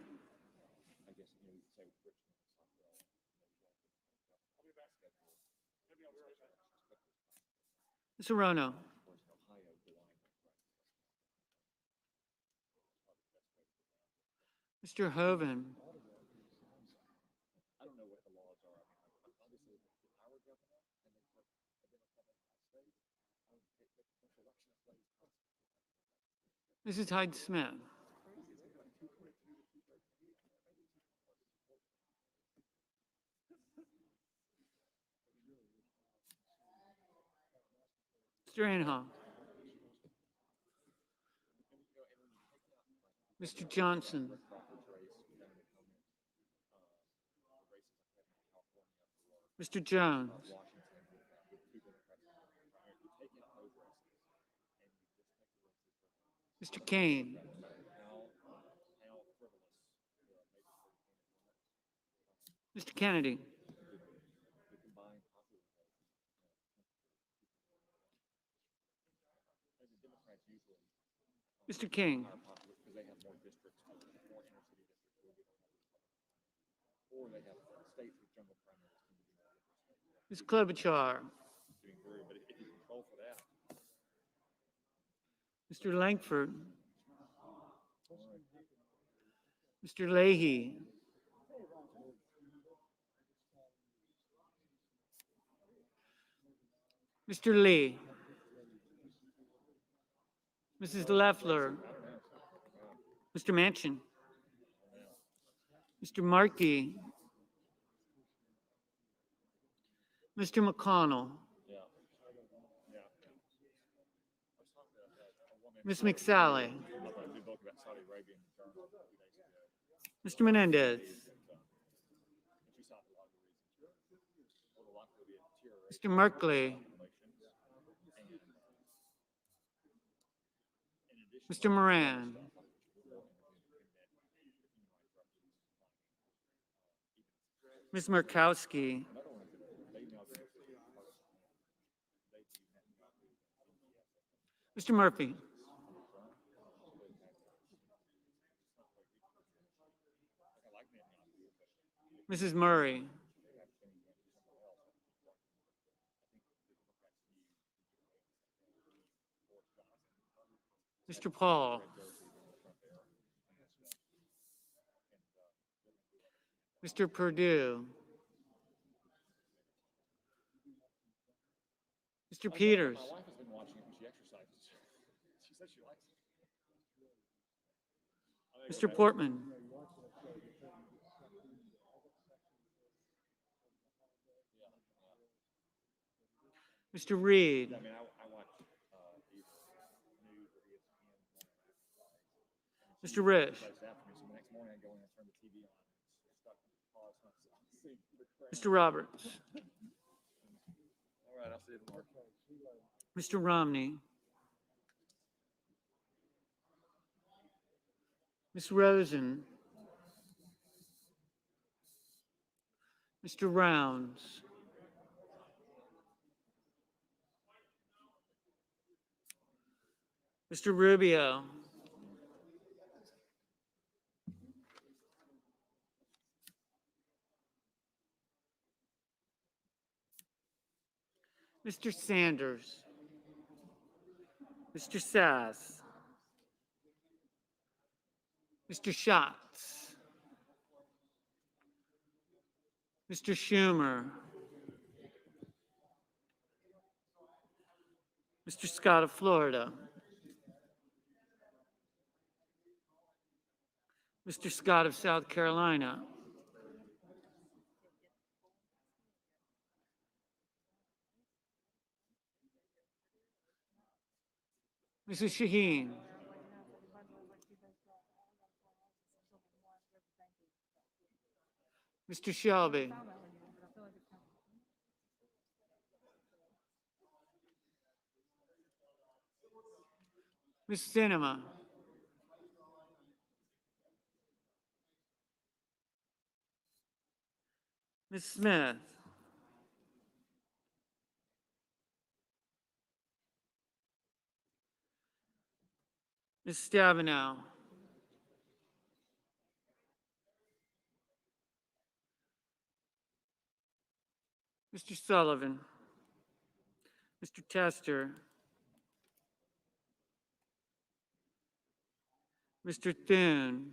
Ms. Arono, Mr. Hoven, Mrs. Hyde-Smith, Mr. Anhoff, Mr. Johnson, Mr. Jones, Mr. Kane, Mr. Kennedy, Mr. King, Ms. Klobuchar, Mr. Langford, Mr. Leahy, Mr. Lee, Mrs. Leffler, Mr. Manchin, Mr. Markey, Mr. McConnell, Ms. McSally, Mr. Menendez, Mr. Merkley, Mr. Moran, Ms. Murkowski, Mr. Murphy, Mrs. Murray, Mr. Paul, Mr. Perdue, Mr. Peters, Mr. Portman, Mr. Reed, Mr. Risch, Mr. Roberts, Mr. Romney, Ms. Rosen, Mr. Rounds, Mr. Rubio, Mr. Sanders, Mr. Sass, Mr. Schatz, Mr. Schumer, Mr. Scott of Florida, Mr. Scott of South Carolina, Mrs. Shaheen, Mr. Shelby, Ms. Sinema, Ms. Smith. Ms. Stabenow. Mr. Sullivan. Mr. Tester. Mr. Thune.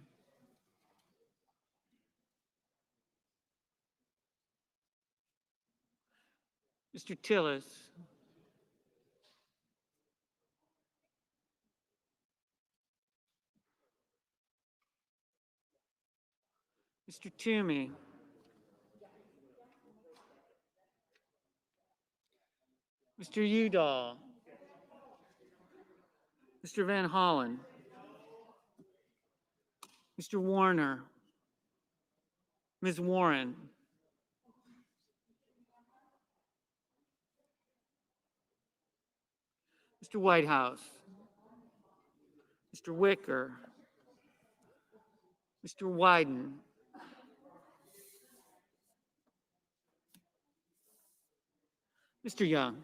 Mr. Tillis. Mr. Toomey. Mr. Udall. Mr. Van Hollen. Mr. Warner. Ms. Warren. Mr. Whitehouse. Mr. Wicker. Mr. Wyden. Mr. Young.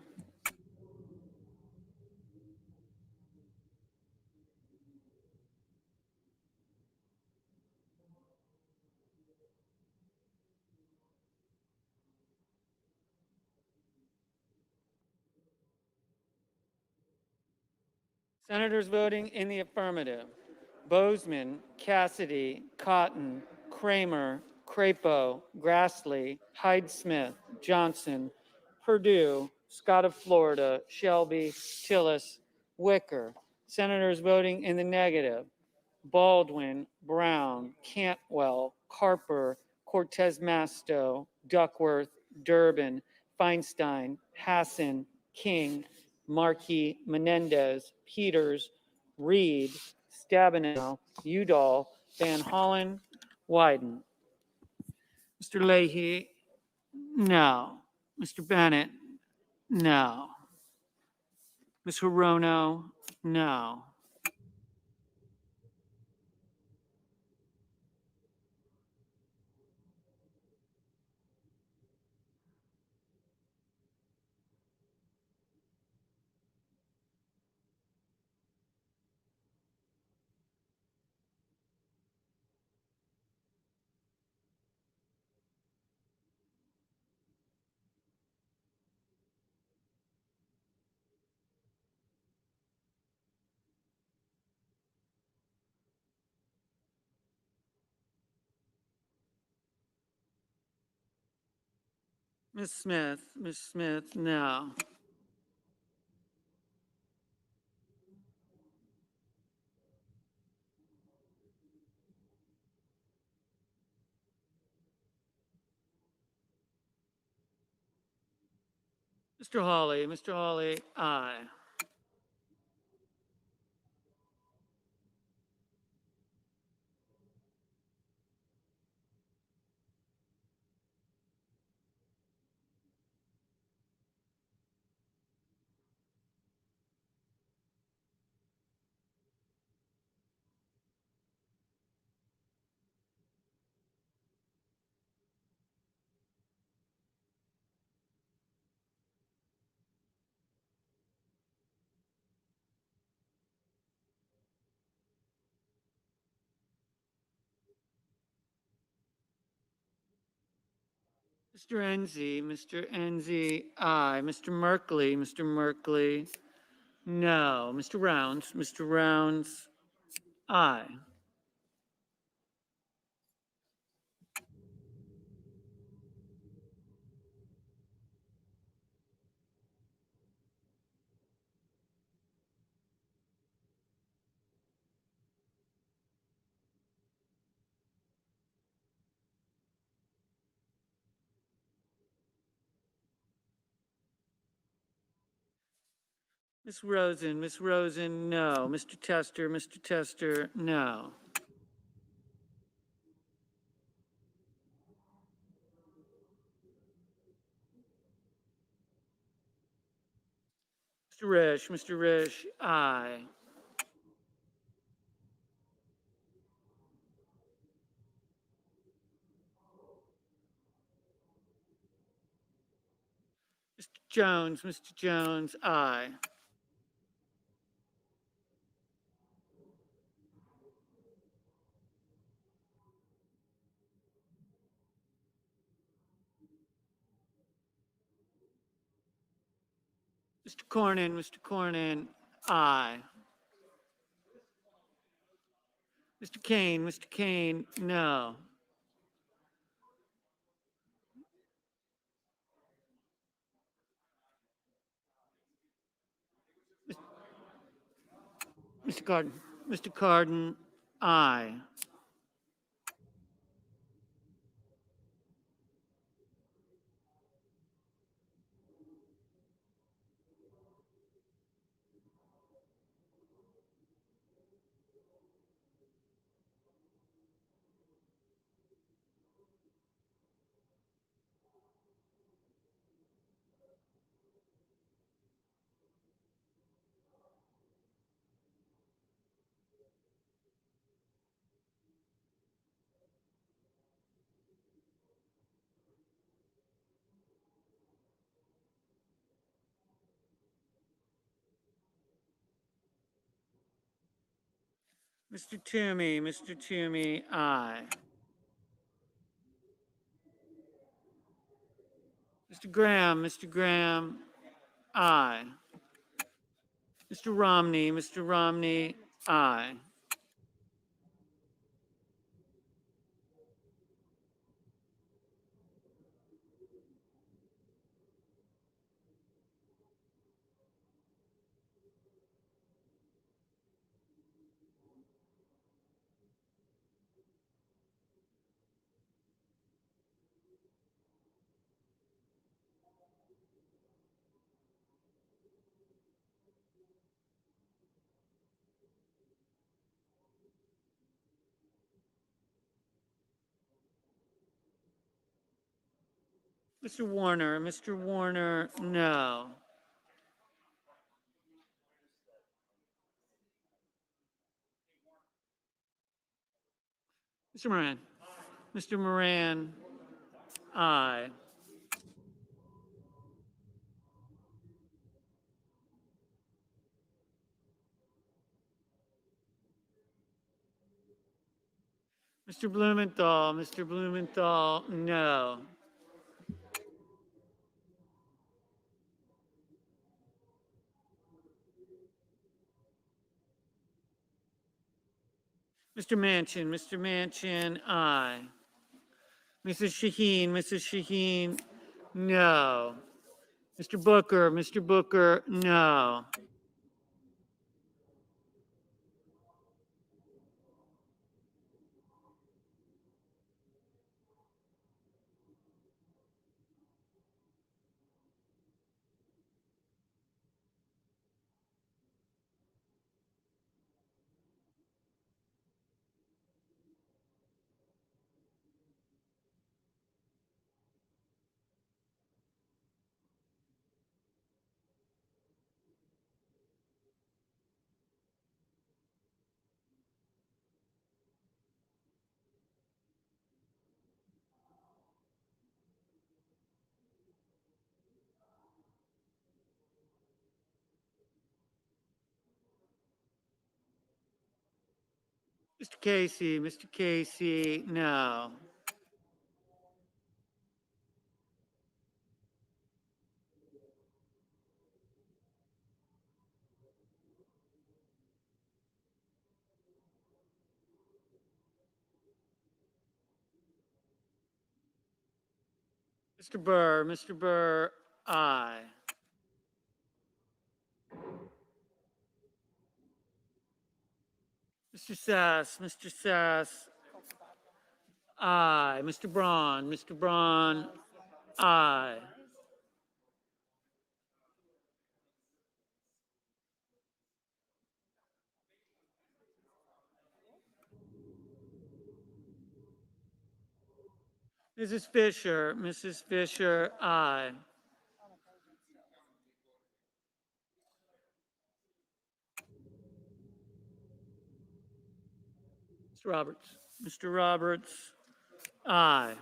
Senators voting in the affirmative: Bozeman, Cassidy, Cotton, Kramer, Crapo, Grassley, Hyde-Smith, Johnson, Perdue, Scott of Florida, Shelby, Tillis, Wicker. Senators voting in the negative: Baldwin, Brown, Cantwell, Carper, Cortez Masto, Duckworth, Durbin, Feinstein, Hassan, King, Markey, Menendez, Peters, Reed, Stabenow, Udall, Van Hollen, Wyden. Mr. Leahy, no. Mr. Bennett, no. Ms. Hirono, no. Ms. Smith, no. Mr. Hawley, aye. Mr. Enzi, aye. Mr. Merkley, no. Mr. Rounds, aye. Ms. Rosen, no. Mr. Tester, no. Mr. Risch, aye. Mr. Jones, aye. Mr. Cornyn, aye. Mr. Kane, no. Mr. Cardin, aye. Mr. Toomey, aye. Mr. Graham, aye. Mr. Romney, aye. Mr. Warner, no. Mr. Moran, aye. Mr. Blumenthal, no. Mr. Manchin, aye. Mrs. Shaheen, no. Mr. Booker, no. Mr. Casey, no. Mr. Burr, aye. Mr. Sass, aye. Mr. Braun, aye. Mrs. Fisher, aye. Mr. Roberts, aye.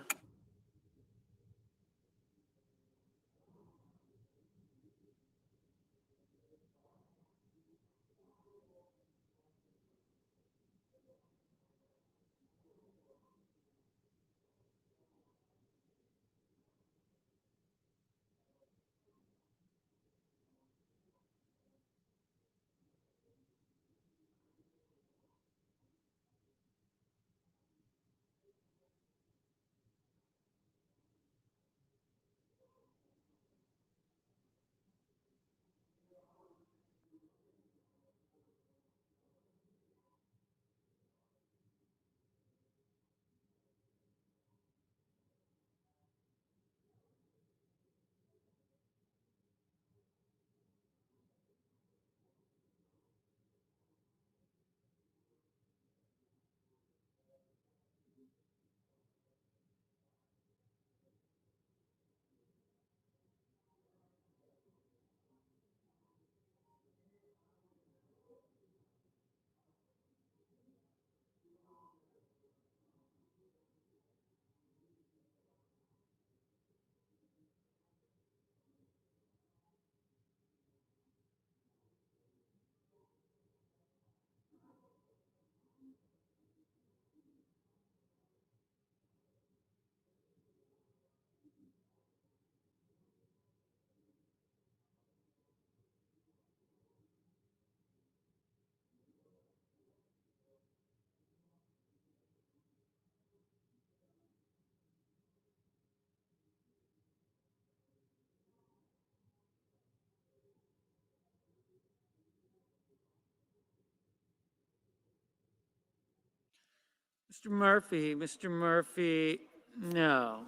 Mr. Murphy, no.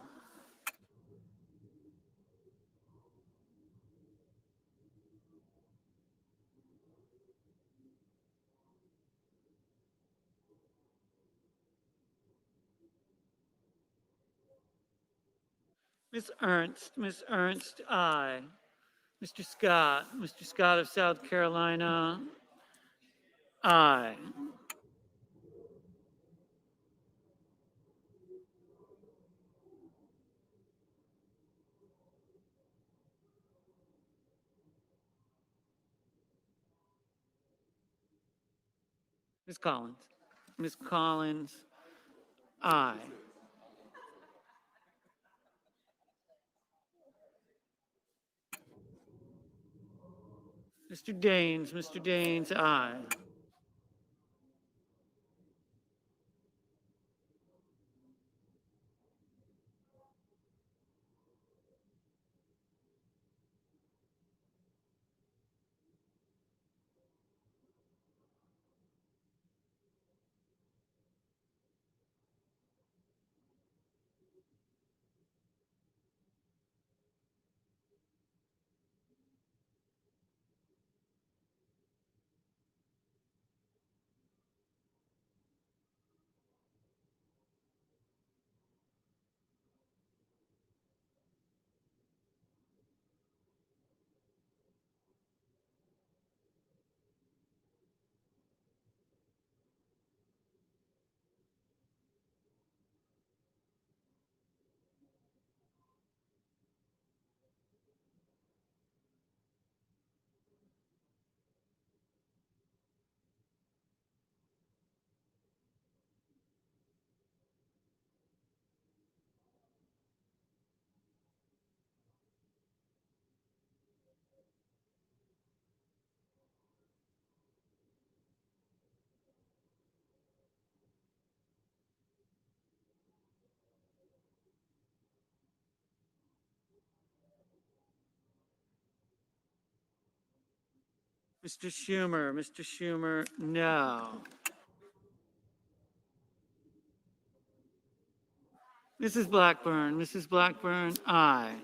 Ms. Ernst, aye. Mr. Scott of South Carolina, aye. Ms. Collins, aye. Mr. Daines, aye. Mr. Schumer, no. Mrs. Blackburn, aye.